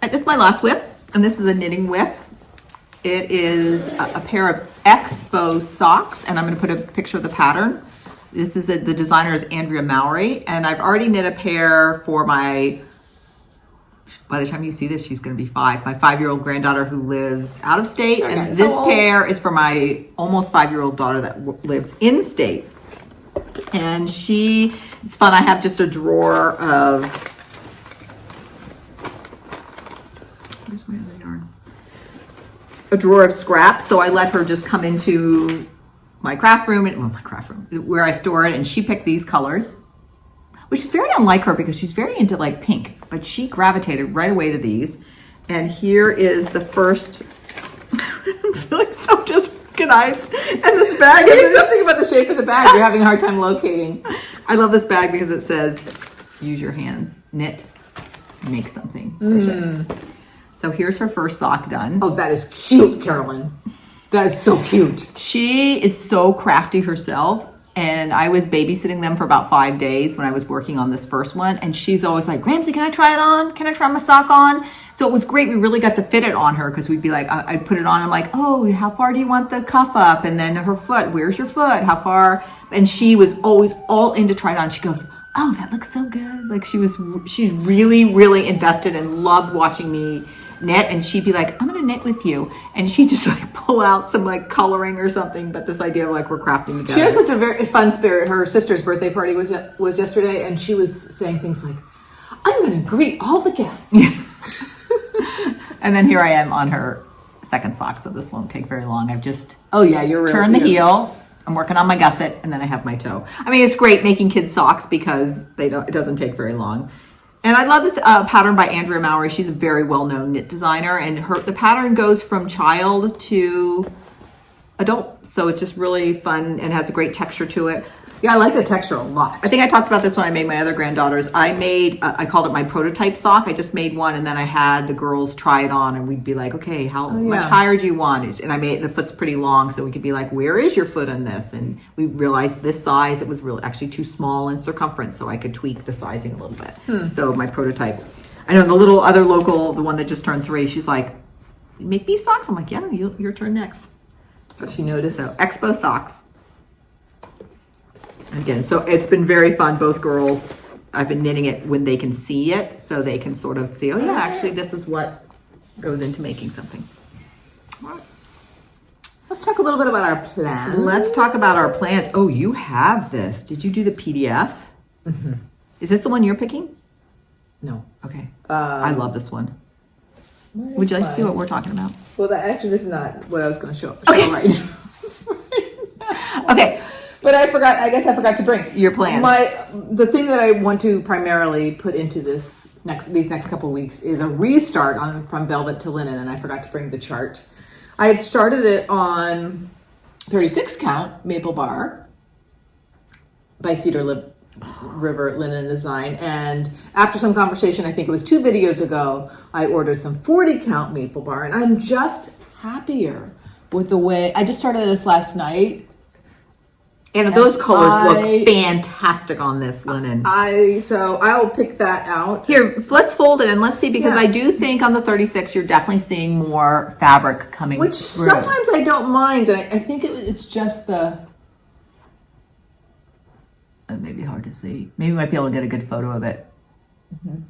This is my last whip, and this is a knitting whip. It is a pair of FFOs socks, and I'm going to put a picture of the pattern. This is the designer is Andrea Mowry, and I've already knit a pair for by the time you see this, she's going to be 5. My 5-year-old granddaughter who lives out of state, and this pair is for my almost 5-year-old daughter that lives in state. And it's fun. I have just a drawer of, where's my other yarn? A drawer of scraps. So I let her just come into my craft room, where I store it, and she picked these colors, which is very unlike her because she's very into like pink, but she gravitated right away to these. And here is the first, I'm feeling so disorganized. And this bag There's something about the shape of the bag you're having a hard time locating. I love this bag because it says, use your hands, knit, make something. So here's her first sock done. Oh, that is cute, Carolyn. That is so cute. She is so crafty herself. And I was babysitting them for about 5 days when I was working on this first one. And she's always like, Ramsey, can I try it on? Can I try my sock on? So it was great. We really got to fit it on her because we'd be like, I'd put it on. I'm like, oh, how far do you want the cuff up? And then her foot, where's your foot? How far? And she was always all in to try it on. She goes, oh, that looks so good. Like she's really, really invested and loved watching me knit. And she'd be like, I'm going to knit with you. And she'd just like pull out some like coloring or something. But this idea of like we're crafting together. She has such a very fun spirit. Her sister's birthday party was yesterday. And she was saying things like, I'm going to greet all the guests. Yes. And then here I am on her second sock. So this won't take very long. I've just turned the heel. I'm working on my gusset, and then I have my toe. I mean, it's great making kids socks because it doesn't take very long. And I love this pattern by Andrea Mowry. She's a very well-known knit designer, and the pattern goes from child to adult. So it's just really fun and has a great texture to it. Yeah, I like the texture a lot. I think I talked about this when I made my other granddaughters. I called it my prototype sock. I just made one, and then I had the girls try it on, and we'd be like, okay, how much higher do you want it? And I made the foot's pretty long, so we could be like, where is your foot on this? And we realized this size, it was really actually too small in circumference, so I could tweak the sizing a little bit. So my prototype. I know the little other local, the one that just turned 3, she's like, make me socks? I'm like, yeah, your turn next. So she noticed. So Expo socks. Again, so it's been very fun. Both girls, I've been knitting it when they can see it, so they can sort of see, oh yeah, actually this is what goes into making something. All right. Let's talk a little bit about our plans. Let's talk about our plans. Oh, you have this. Did you do the PDF? Mm-hmm. Is this the one you're picking? No. Okay. I love this one. Would you like to see what we're talking about? Well, this is not what I was going to show right now. Okay. But I guess I forgot to bring your plans. The thing that I want to primarily put into these next couple of weeks is a restart from velvet to linen, and I forgot to bring the chart. I had started it on 36 count maple bar by Cedar River Linen Design, and after some conversation, I think it was 2 videos ago, I ordered some 40 count maple bar, and I'm just happier with the way I just started this last night. And those colors look fantastic on this linen. So I'll pick that out. Here, let's fold it and let's see, because I do think on the 36 you're definitely seeing more fabric coming Which through. Sometimes I don't mind. I think it's just the... It may be hard to see. Maybe we might be able to get a good photo of it. Mm-hmm.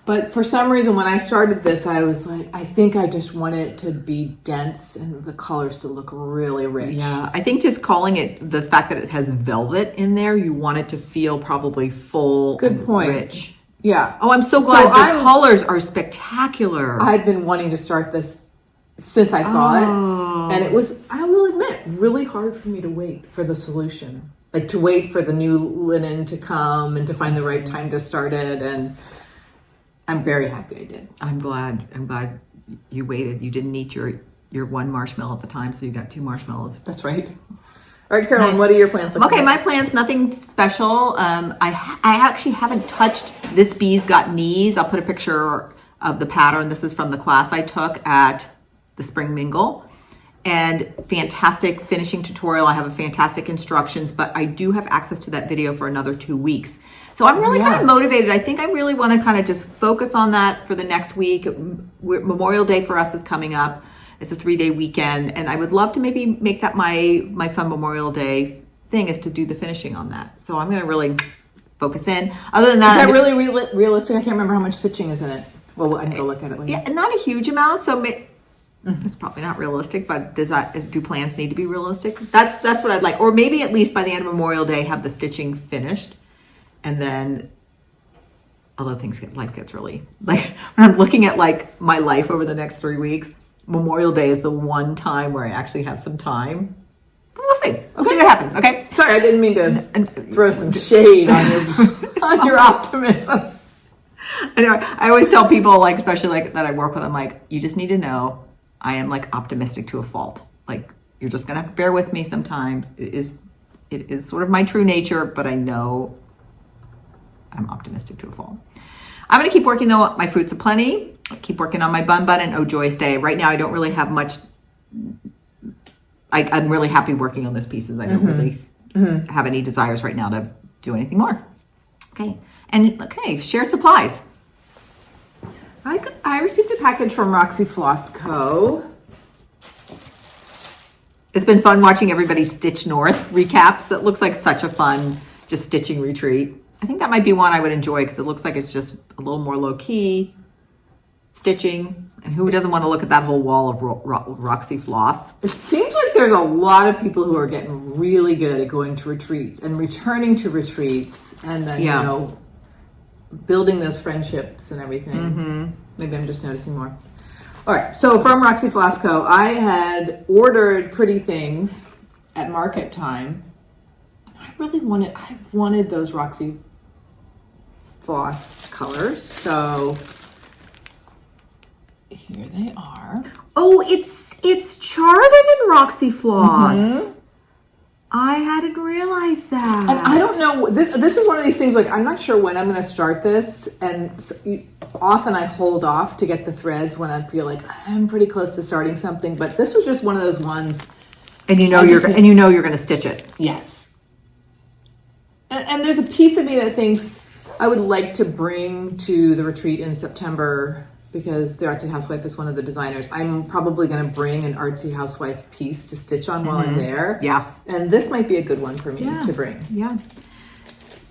But for some reason, when I started this, I was like, I think I just want it to be dense and the colors to look really rich. Yeah, I think just calling it, the fact that it has velvet in there, you want it to feel probably full and rich. Yeah. Oh, I'm so glad. The colors are spectacular. I've been wanting to start this since I saw it. And it was, I will admit, really hard for me to wait for the solution. Like to wait for the new linen to come and to find the right time to start it. And I'm very happy I did. I'm glad you waited. You didn't eat your one marshmallow at the time, so you got 2 marshmallows. That's right. All right, Carolyn, Nice. what are your plans? Okay, my plans, nothing special. I actually haven't touched this Bee's Got Knees. I'll put a picture of the pattern. This is from the class I took at the Spring Mingle. And fantastic finishing tutorial. I have a fantastic instructions, but I do have access to that video for another 2 weeks. So I'm really kind of motivated. I think I really want to kind of just focus on that for the next week. Memorial Day for us is coming up. It's a 3-day weekend, and I would love to maybe make that my fun Memorial Day thing is to do the finishing on that. So I'm going to really focus in. Other than that, is that really realistic? I can't remember how much stitching is in it. Well, I can go look at it later. Yeah, not a huge amount. So it's probably not realistic, but do plans need to be realistic? That's what I'd like, or maybe at least by the end of Memorial Day have the stitching finished, and then. Although life gets really like when I'm looking at like my life over the next 3 weeks. Memorial Day is the one time where I actually have some time. But we'll see. We'll see what happens. Okay. Sorry, I didn't mean to throw some shade on your optimism. I know. I always tell people, like, especially like that I work with, I'm like, you just need to know I am like optimistic to a fault. Like, you're just gonna have to bear with me sometimes. It is sort of my true nature, but I know I'm optimistic to a fault. I'm going to keep working though my Fruits of Plenty. I keep working on my Bun Bun and Oh Joyous Day. Right now I don't really have much. I'm really happy working on those pieces. I don't really have any desires right now to do anything more. Okay. And shared supplies. I received a package from Roxy Floss Co. It's been fun watching everybody Stitch North recaps. That looks like such a fun just stitching retreat. I think that might be one I would enjoy because it looks like it's just a little more low-key stitching. And who doesn't want to look at that whole wall of Roxy Floss? It seems like there's a lot of people who are getting really good at going to retreats and returning to retreats and then, building those friendships and everything. Maybe I'm just noticing more. All right, so from Roxy Floss Co., I had ordered Pretty Things at market time. I wanted those Roxy Floss colors, so here they are. Oh, it's charted in Roxy Floss. I hadn't realized that. And I don't know, this is one of these things, like, I'm not sure when I'm going to start this, and often I hold off to get the threads when I feel like I'm pretty close to starting something, but this was just one of those ones. And you're going to stitch it. Yes. And there's a piece of me that thinks I would like to bring to the retreat in September, because the Artsy Housewife is one of the designers. I'm probably going to bring an Artsy Housewife piece to stitch on while I'm there. Yeah. And this might be a good one for me to bring. Yeah.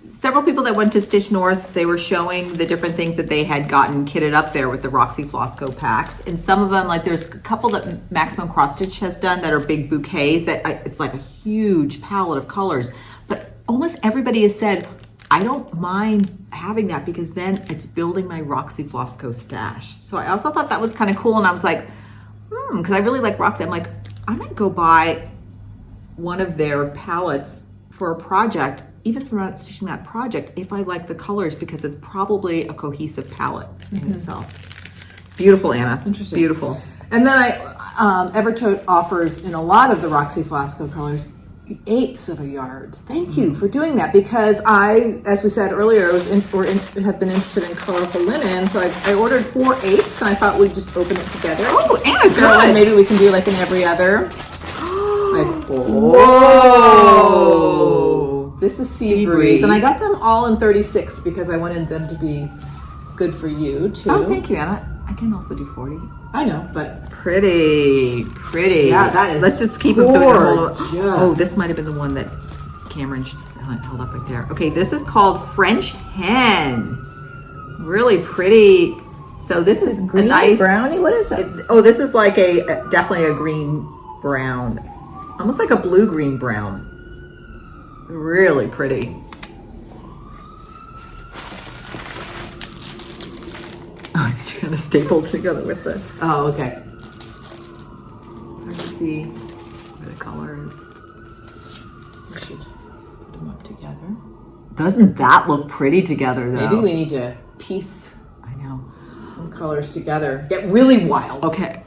Several people that went to Stitch North, they were showing the different things that they had gotten kitted up there with the Roxy Floss Co packs. And some of them, like there's a couple that Maximum Cross Stitch has done that are big bouquets that it's like a huge palette of colors. But almost everybody has said, I don't mind having that because then it's building my Roxy Floss Co stash. So I also thought that was kind of cool. And I was like, because I really like Roxy. I'm like, I might go buy one of their palettes for a project, even if I'm not stitching that project, if I like the colors, because it's probably a cohesive palette in itself. Beautiful, Anna. Interesting. Beautiful. And then Evertote offers in a lot of the Roxy Floss Co colors 1/8 of a yard. Thank you for doing that, because I, as we said earlier, have been interested in colorful linen, so I ordered 4/8, and I thought we'd just open it together. Oh, Anna, good. So maybe we can do like an every other. Whoa! This is Sea Breeze, and I got them all in 36 because I wanted them to be good for you too. Oh, thank you, Anna. I can also do 40. I know, but pretty. Yeah, that is. Let's just keep them so we can hold gorgeous. Oh, this might have been the one that Cameron held up right there. Okay, this is called French Hen. Really pretty. So this is green, a nice brownie. What is it? This is like definitely a green brown, almost like a blue-green brown. Really pretty. Oh, it's kind of stapled together with the. Oh, okay. It's hard to see where the color is. We should put them up together. Doesn't that look pretty together, though? Maybe we need to piece. I know. Some colors together. Get really wild. Okay.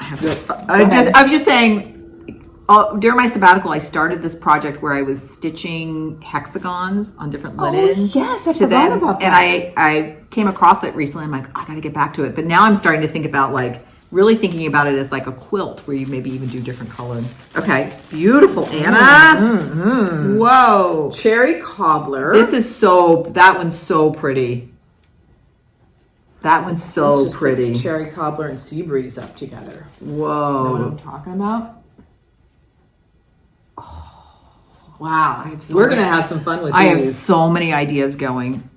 I'm just saying. during my sabbatical, I started this project where I was stitching hexagons on different linens. Yes, I forgot about that. And I came across it recently. I'm like, I got to get back to it. But now I'm starting to think about like really thinking about it as like a quilt where you maybe even do different color. Okay, beautiful, Anna. Whoa, cherry cobbler. This is that one's so pretty. That one's so Let's just pretty. Put cherry cobbler and sea breeze up together. Whoa. Know what I'm talking about? Oh, wow. We're going to have some fun with these. I have so many ideas going.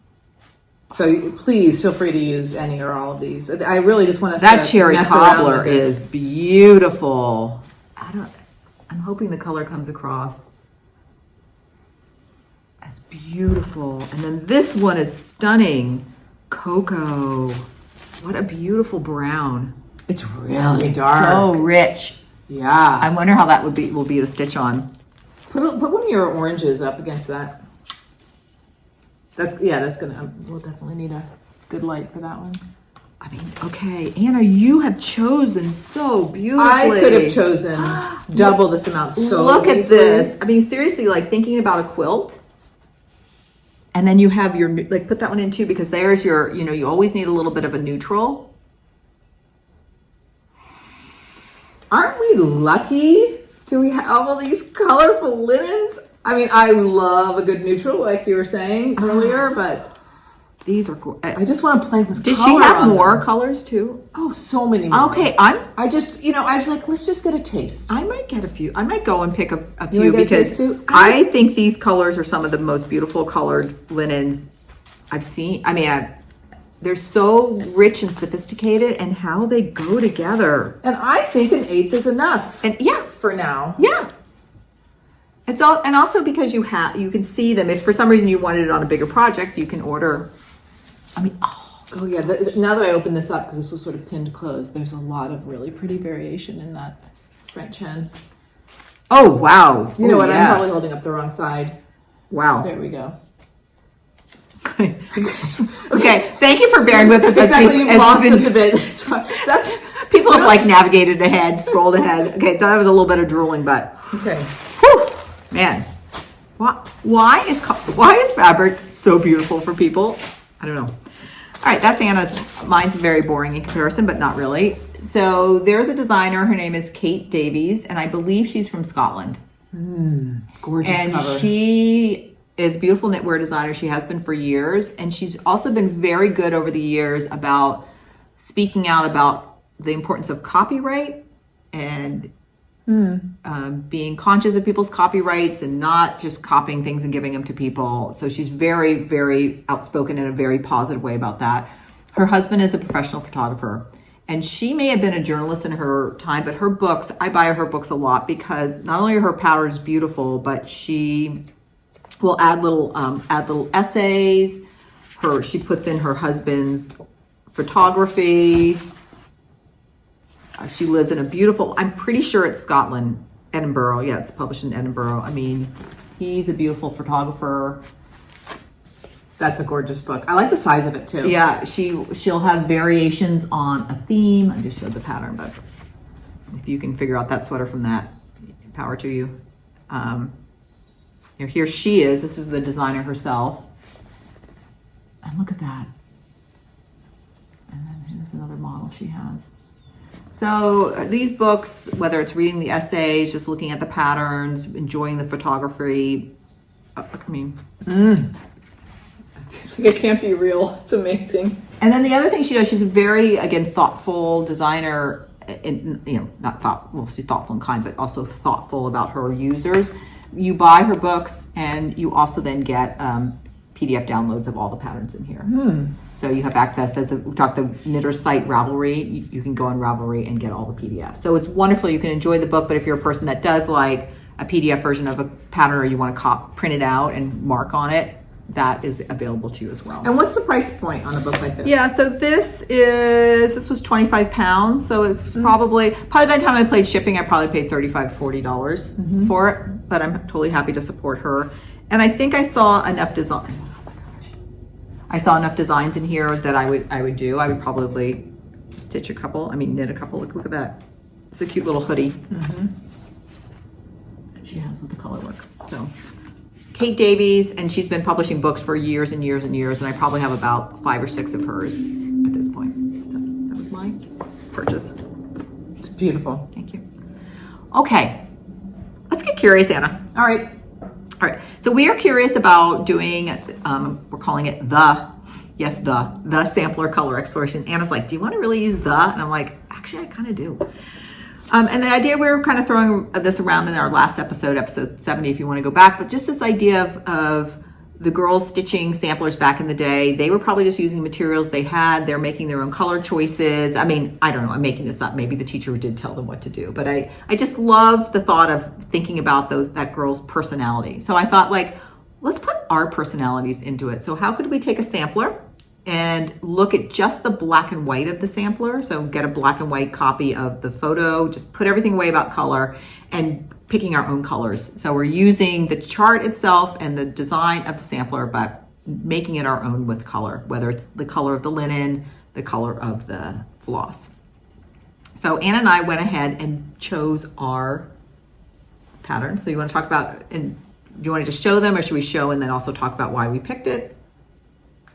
So please feel free to use any or all of these. I really just want to That cherry cobbler is beautiful. I'm hoping the color comes across. That's beautiful. And then this one is stunning. Cocoa. What a beautiful brown. It's really dark. So rich. Yeah. I wonder how that will be to stitch on. Put one of your oranges up against that. That's gonna. We'll definitely need a good light for that one. I mean, okay, Anna, you have chosen so beautifully. I could have chosen double this amount. So look easily. at this. I mean, seriously, like thinking about a quilt. And then you have your, like, put that one in too, because there's your, you always need a little bit of a neutral. Aren't we lucky? Do we have all these colorful linens? I mean, I love a good neutral, like you were saying earlier, but these are cool. I just want to play with Did color she have on more them. colors too? Oh, so many more. Okay, I just, I was like, let's just get a taste. I might get a few. I might go and pick a few wanna get a because taste too? I think these colors are some of the most beautiful colored linens I've seen. I mean, they're so rich and sophisticated, and how they go together. And I think an 1/8 is enough. And yeah, For now. yeah. It's all, and also because you can see them. If for some reason you wanted it on a bigger project, you can order. I mean, Oh yeah, now that I open this up, because this was sort of pinned closed, there's a lot of really pretty variation in that French hen. oh wow. You know what, yeah. I'm probably holding up the wrong side. Wow. There we go. Okay, thank you for bearing with us. Exactly, you've lost us a bit. So that's People have like navigated ahead, scrolled ahead. Okay, so that was a little bit of drooling, but okay. whew, man, why is fabric so beautiful for people? I don't know. All right, that's Anna's. Mine's very boring in comparison, but not really. So there's a designer. Her name is Kate Davies, and I believe she's from Scotland. Gorgeous And cover. she is a beautiful knitwear designer. She has been for years, and she's also been very good over the years about speaking out about the importance of copyright and being conscious of people's copyrights and not just copying things and giving them to people. So she's very, very outspoken in a very positive way about that. Her husband is a professional photographer, and she may have been a journalist in her time, but her books, I buy her books a lot because not only are her patterns beautiful, but she will add little essays. She puts in her husband's photography. She lives in a beautiful, I'm pretty sure it's Scotland, Edinburgh. Yeah, it's published in Edinburgh. I mean, he's a beautiful photographer. That's a gorgeous book. I like the size of it too. Yeah, she'll have variations on a theme. I just showed the pattern, but if you can figure out that sweater from that, power to you. Here she is. This is the designer herself. And look at that. And then here's another model she has. So these books, whether it's reading the essays, just looking at the patterns, enjoying the photography, I mean... It can't be real. It's amazing. And then the other thing she does, she's a very, again, thoughtful designer. In, she's thoughtful and kind, but also thoughtful about her users. You buy her books, and you also then get PDF downloads of all the patterns in here. So you have access, as we talked, the knitter site Ravelry. You can go on Ravelry and get all the PDFs. So it's wonderful. You can enjoy the book, but if you're a person that does like a PDF version of a pattern, or you want to print it out and mark on it, that is available to you as well. And what's the price point on a book like this? Yeah, so this was £25. So it's probably by the time I paid shipping, I probably paid $35, $40 for it. But I'm totally happy to support her. And I think I saw enough design. I saw enough designs in here that I would do. I would probably stitch a couple. I mean, knit a couple. Look at that. It's a cute little hoodie. she has with the color work. So Kate Davies, and she's been publishing books for years and years and years, and I probably have about 5 or 6 of hers at this point. That was my purchase. It's beautiful. Thank you. Okay, let's get curious, Anna. All right. All right, so we are curious about doing, we're calling it the sampler color exploration. Anna's like, do you want to really use the? And I'm like, actually, I kind of do. And the idea, we were kind of throwing this around in our last episode 70, if you want to go back, but just this idea of the girls stitching samplers back in the day. They were probably just using materials they had. They're making their own color choices. I mean, I don't know, I'm making this up. Maybe the teacher did tell them what to do, but I just love the thought of thinking about that girl's personality. So I thought, like, let's put our personalities into it. So how could we take a sampler and look at just the black and white of the sampler? So get a black and white copy of the photo, just put everything away about color, and picking our own colors. So we're using the chart itself and the design of the sampler, but making it our own with color, whether it's the color of the linen, the color of the floss. So Anna and I went ahead and chose our patterns. So you want to talk about, and do you want to just show them, or should we show and then also talk about why we picked it?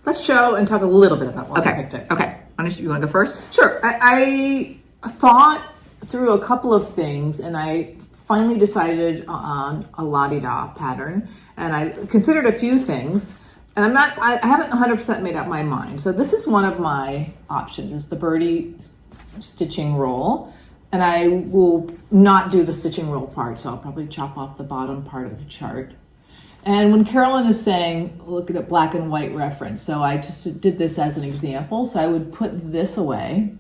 Let's show and talk a little bit about why we picked it. Okay. You want to go first? Sure. I thought through a couple of things, and I finally decided on a la-di-da pattern, and I considered a few things, and I haven't 100% made up my mind. So this is one of my options, is the birdie stitching roll, and I will not do the stitching roll part, so I'll probably chop off the bottom part of the chart. And when Carolyn is saying, look at a black and white reference, so I just did this as an example. So I would put this away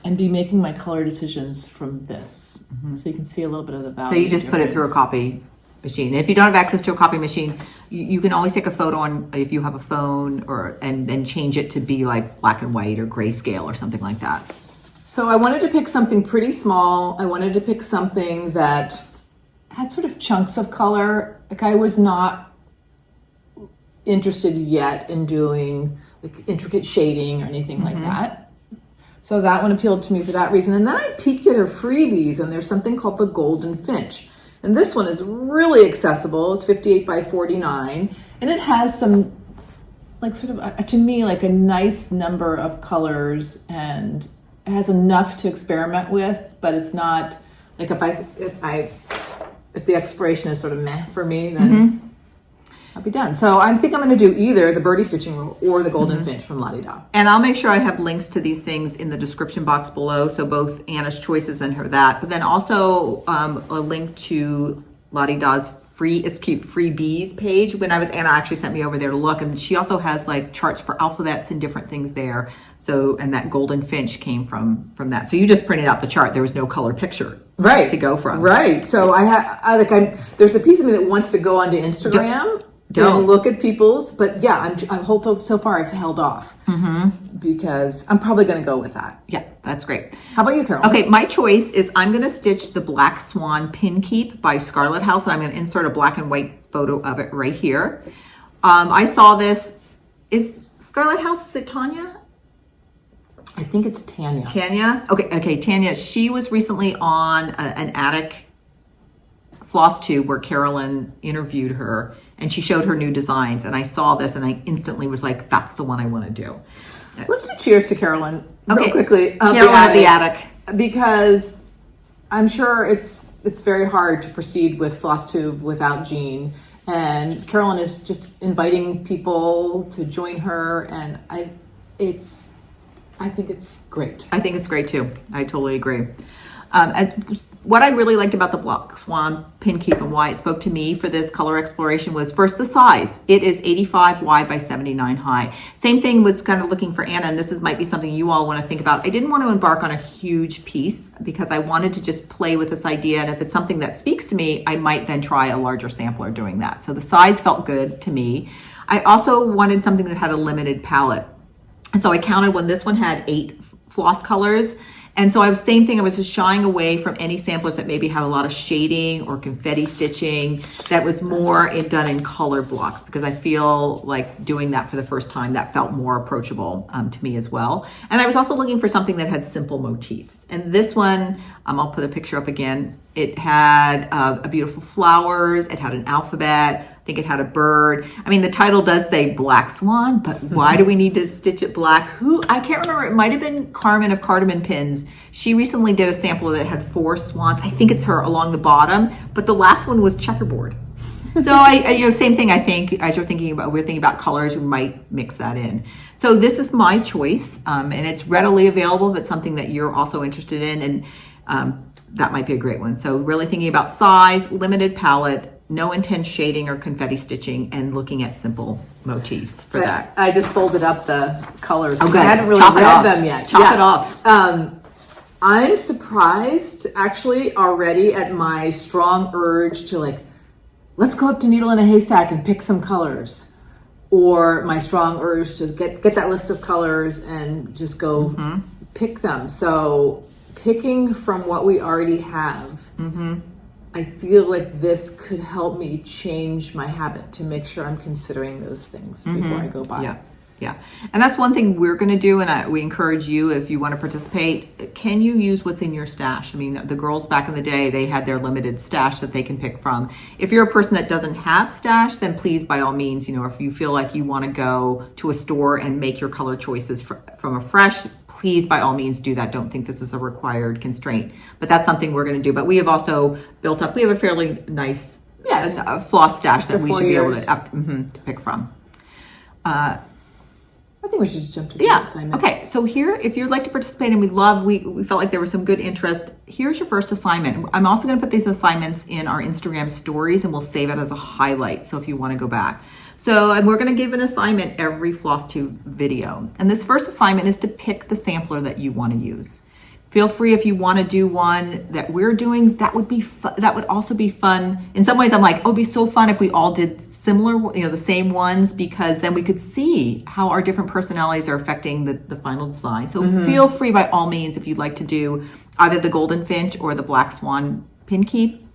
and be making my color decisions from this. Mm-hmm. So you can see a little bit of the value. So you just put it through a copy machine. If you don't have access to a copy machine, you can always take a photo on, if you have a phone, and then change it to be like black and white or grayscale or something like that. So I wanted to pick something pretty small. I wanted to pick something that had sort of chunks of color. Like, I was not interested yet in doing like intricate shading or anything like that. So that one appealed to me for that reason. And then I peeked at her freebies, and there's something called the Golden Finch. And this one is really accessible. It's 58 by 49. And it has some, like, sort of, to me, like a nice number of colors, and it has enough to experiment with, but it's not like, if the exploration is sort of meh for me, then I'll be done. So I think I'm going to do either the birdie stitching roll or the Golden Finch from La-di-da. And I'll make sure I have links to these things in the description box below. So both Anna's choices and that, but then also a link to La-di-da's It's Cute freebies page. Anna actually sent me over there to look, and she also has like charts for alphabets and different things there. So, and that Golden Finch came from that. So you just printed out the chart. There was no color picture to go from. Right. So there's a piece of me that wants to go onto Instagram and look at people's, but yeah, so far I've held off because I'm probably going to go with that. Yeah, that's great. How about you, Carolyn? Okay, my choice is I'm going to stitch the Black Swan Pin Keep by Scarlet House, and I'm going to insert a black and white photo of it right here. I saw this. Is Scarlet House, is it Tanya? I think it's Tanya. Tanya? Okay, Tanya. She was recently on an attic FlossTube where Carolyn interviewed her, and she showed her new designs, and I saw this and I instantly was like, that's the one I want to do. Let's do cheers to Carolyn real quickly. Carolyn at the attic. Because I'm sure it's very hard to proceed with FlossTube without Jean. And Carolyn is just inviting people to join her, and I think it's great. I think it's great too. I totally agree. And what I really liked about the Black Swan Pin Keep and why it spoke to me for this color exploration was first the size. It is 85 wide by 79 high. Same thing with kind of looking for Anna, and this might be something you all want to think about. I didn't want to embark on a huge piece because I wanted to just play with this idea, and if it's something that speaks to me, I might then try a larger sampler doing that. So the size felt good to me. I also wanted something that had a limited palette. So I counted when this one had 8 floss colors. And so I was just shying away from any samplers that maybe had a lot of shading or confetti stitching that was more done in color blocks, because I feel like doing that for the first time, that felt more approachable to me as well. And I was also looking for something that had simple motifs. And this one, I'll put a picture up again. It had a beautiful flowers. It had an alphabet. I think it had a bird. I mean, the title does say Black Swan, but why do we need to stitch it black? I can't remember. It might have been Carmen of Cardamom Pins. She recently did a sampler that had 4 swans. I think it's her along the bottom, but the last one was checkerboard. So I same thing. I think as we're thinking about colors, we might mix that in. So this is my choice, and it's readily available if it's something that you're also interested in, and that might be a great one. So really thinking about size, limited palette, no intense shading or confetti stitching, and looking at simple motifs for that. I just folded up the colors. Oh, good. I hadn't really read them yet. Chop it off. I'm surprised actually already at my strong urge to let's go up to Needle in a Haystack and pick some colors, or my strong urge to get that list of colors and just go pick them. So picking from what we already have, I feel like this could help me change my habit to make sure I'm considering those things before I go buy. Yeah. And that's one thing we're going to do, and we encourage you, if you want to participate, can you use what's in your stash? I mean, the girls back in the day, they had their limited stash that they can pick from. If you're a person that doesn't have stash, then please, by all means, if you feel like you want to go to a store and make your color choices from a fresh, please, by all means, do that. Don't think this is a required constraint, but that's something we're going to do. But we have also built up, we have a fairly nice floss stash that we should be able to pick from. I think we should just jump to the assignment. Okay, so here, if you'd like to participate, and we felt like there was some good interest, here's your first assignment. I'm also going to put these assignments in our Instagram stories, and we'll save it as a highlight, so if you want to go back. So, and we're going to give an assignment every FlossTube video. And this first assignment is to pick the sampler that you want to use. Feel free, if you want to do one that we're doing, that would be fun. That would also be fun. In some ways, I'm like, it'd be so fun if we all did similar, the same ones, because then we could see how our different personalities are affecting the final design. So feel free, by all means, if you'd like to do either the Golden Finch or the Black Swan pin keep,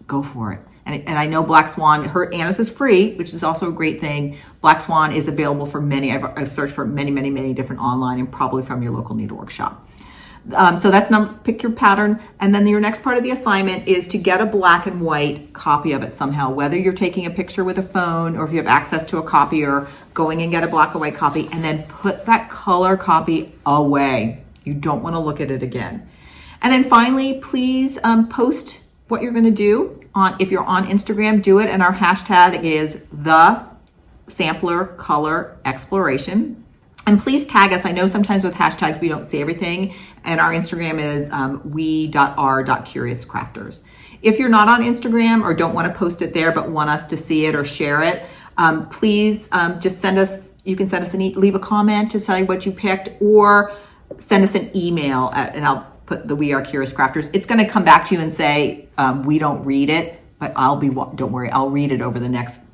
go for it. And I know Black Swan, Anna's is free, which is also a great thing. Black Swan is available for many. I've searched for many different online, and probably from your local needlework shop. So that's pick your pattern, and then your next part of the assignment is to get a black and white copy of it somehow, whether you're taking a picture with a phone or if you have access to a copier, going and get a black and white copy, and then put that color copy away. You don't want to look at it again. And then finally, please post what you're going to do if you're on Instagram, do it, and our hashtag is the sampler color exploration. And please tag us. I know sometimes with hashtags we don't see everything, and our Instagram is we.r.Curious Crafters. If you're not on Instagram or don't want to post it there but want us to see it or share it, please just send us. You can send us leave a comment to tell you what you picked, or send us an email and I'll put the We Are Curious Crafters. It's going to come back to you and say we don't read it, but don't worry, I'll read it over the next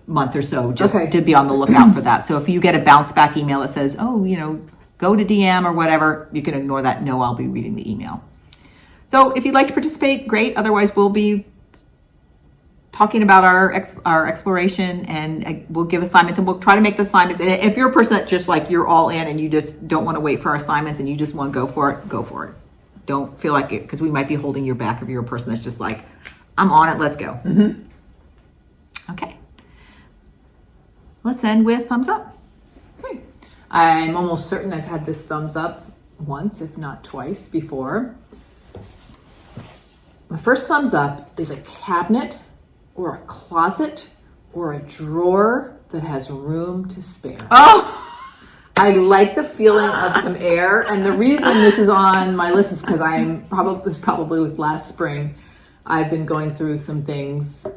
month or so, just to be on the lookout for that. So if you get a bounce back email that says, go to DM or whatever, you can ignore that. No, I'll be reading the email. So if you'd like to participate, great. Otherwise, we'll be talking about our exploration, and we'll give assignments, and we'll try to make the assignments. And if you're a person that just you're all in and you just don't want to wait for our assignments and you just want to go for it, go for it. Don't feel like it, because we might be holding you back if you're a person that's just like, I'm on it, let's go. Okay. Let's end with thumbs up. Okay. I'm almost certain I've had this thumbs up once, if not twice before. My first thumbs up is a cabinet or a closet or a drawer that has room to spare. Oh! I like the feeling of some air, and the reason this is on my list is because this probably was last spring. I've been going through some things,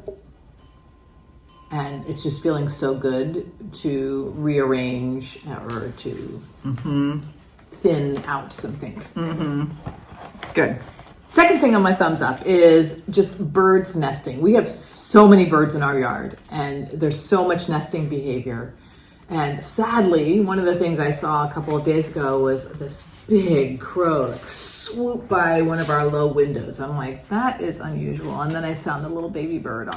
and it's just feeling so good to rearrange or to thin out some things. Good. Second thing on my thumbs up is just birds nesting. We have so many birds in our yard, and there's so much nesting behavior. And sadly, one of the things I saw a couple of days ago was this big crow swoop by one of our low windows. I'm like, that is unusual. And then I found a little baby bird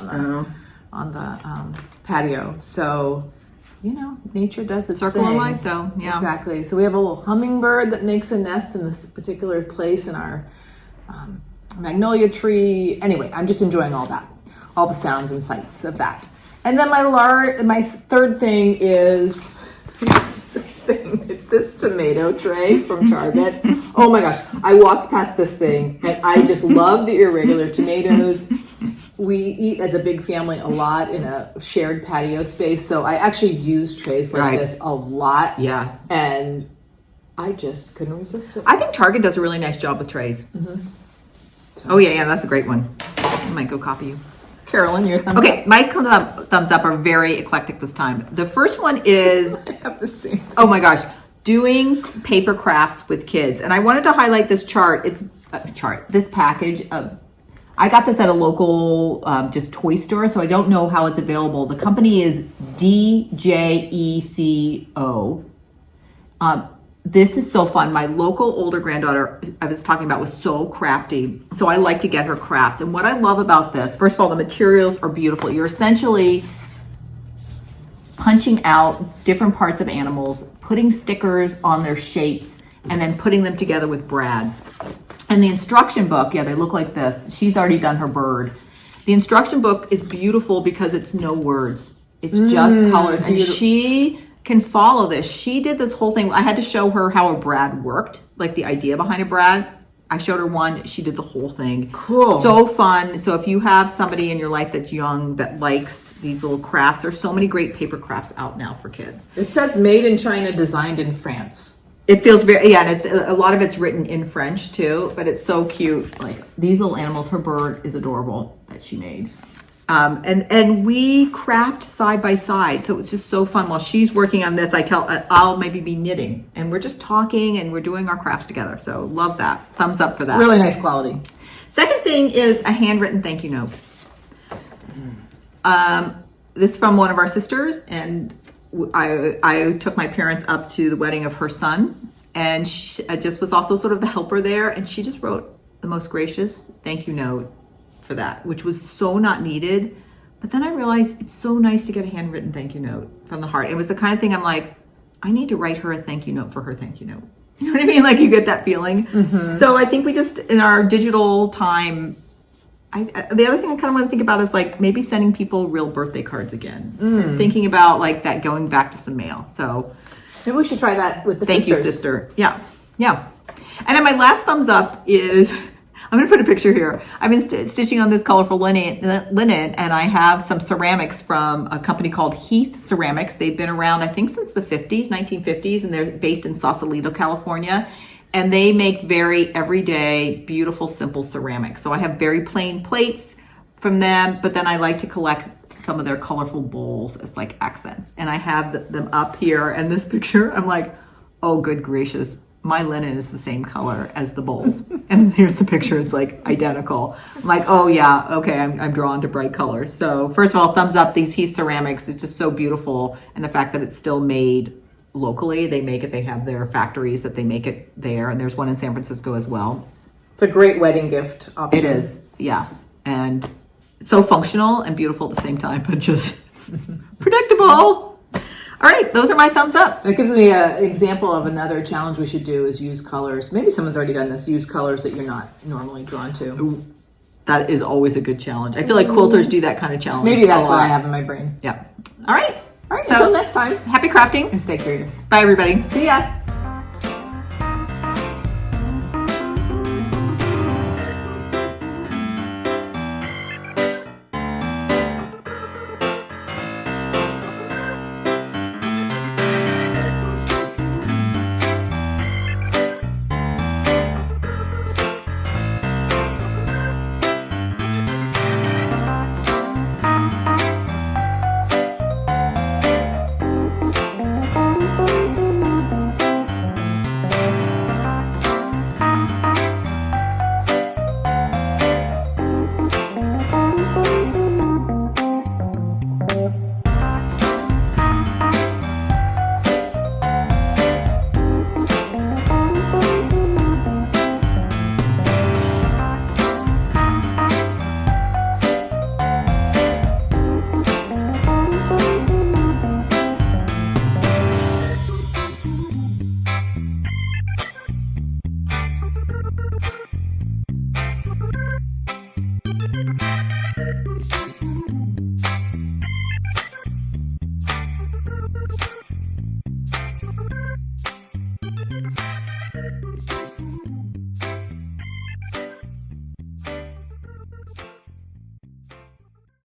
on the patio. So, nature does its Circle thing. of life, though. Yeah, exactly. So we have a little hummingbird that makes a nest in this particular place in our magnolia tree. Anyway, I'm just enjoying all that, all the sounds and sights of that. And then my third thing is it's this tomato tray from Target. Oh my gosh, I walked past this thing and I just love the irregular tomatoes. We eat as a big family a lot in a shared patio space, so I actually use trays like this a lot. Yeah. And I just couldn't resist it. I think Target does a really nice job with trays. Mm-hmm. Oh yeah, that's a great one. I might go copy you. Carolyn, your thumbs up. Okay, my thumbs up are very eclectic this time. The first one is, I have the same. Oh my gosh, doing paper crafts with kids. And I wanted to highlight this chart. It's this package of, I got this at a local just toy store, so I don't know how it's available. The company is DJECO. This is so fun. My local older granddaughter I was talking about was so crafty. So I like to get her crafts. And what I love about this, first of all, the materials are beautiful. You're essentially punching out different parts of animals, putting stickers on their shapes, and then putting them together with brads. And the instruction book, yeah, they look like this. She's already done her bird. The instruction book is beautiful because it's no words. It's just colors. And she can follow this. She did this whole thing. I had to show her how a brad worked, like the idea behind a brad. I showed her one. She did the whole thing. Cool. So fun. So if you have somebody in your life that's young that likes these little crafts, there's so many great paper crafts out now for kids. It says made in China, designed in France. It feels very, yeah, and it's a lot of it's written in French too, but it's so cute. Like these little animals, her bird is adorable that she made. And we craft side by side. So it's just so fun. While she's working on this, I'll maybe be knitting and we're just talking and we're doing our crafts together. So love that. Thumbs up for that. Really nice quality. Second thing is a handwritten thank you note. This is from one of our sisters, and I took my parents up to the wedding of her son, and I just was also sort of the helper there, and she just wrote the most gracious thank you note for that, which was so not needed. But then I realized it's so nice to get a handwritten thank you note from the heart. It was the kind of thing I'm like, I need to write her a thank you note for her thank you note. You know what I mean? Like you get that feeling. Mm-hmm. So I think we just, in our digital time, the other thing I kind of want to think about is like maybe sending people real birthday cards again. And thinking about like that going back to some mail. So maybe we should try that with the thank sisters. you, sister. Yeah. Yeah. And then my last thumbs up is, I'm going to put a picture here. I've been stitching on this colorful linen, and I have some ceramics from a company called Heath Ceramics. They've been around, I think, since the 1950s, and they're based in Sausalito, California. And they make very everyday, beautiful, simple ceramics. So I have very plain plates from them, but then I like to collect some of their colorful bowls as like accents. And I have them up here, and this picture, I'm like, oh, good gracious. My linen is the same color as the bowls. And here's the picture, it's like identical. I'm like, oh yeah, okay, I'm drawn to bright colors. So first of all, thumbs up, these Heath Ceramics, it's just so beautiful. And the fact that it's still made locally, they have their factories that they make it there. And there's one in San Francisco as well. It's a great wedding gift option. It is, yeah. And so functional and beautiful at the same time, but just predictable. All right, those are my thumbs up. That gives me an example of another challenge we should do is use colors. Maybe someone's already done this. Use colors that you're not normally drawn to. That is always a good challenge. I feel like quilters do that kind of challenge. Maybe that's what I have in my brain. Yeah. All right. All right, until next time. Happy crafting. And stay curious. Bye, everybody. See ya.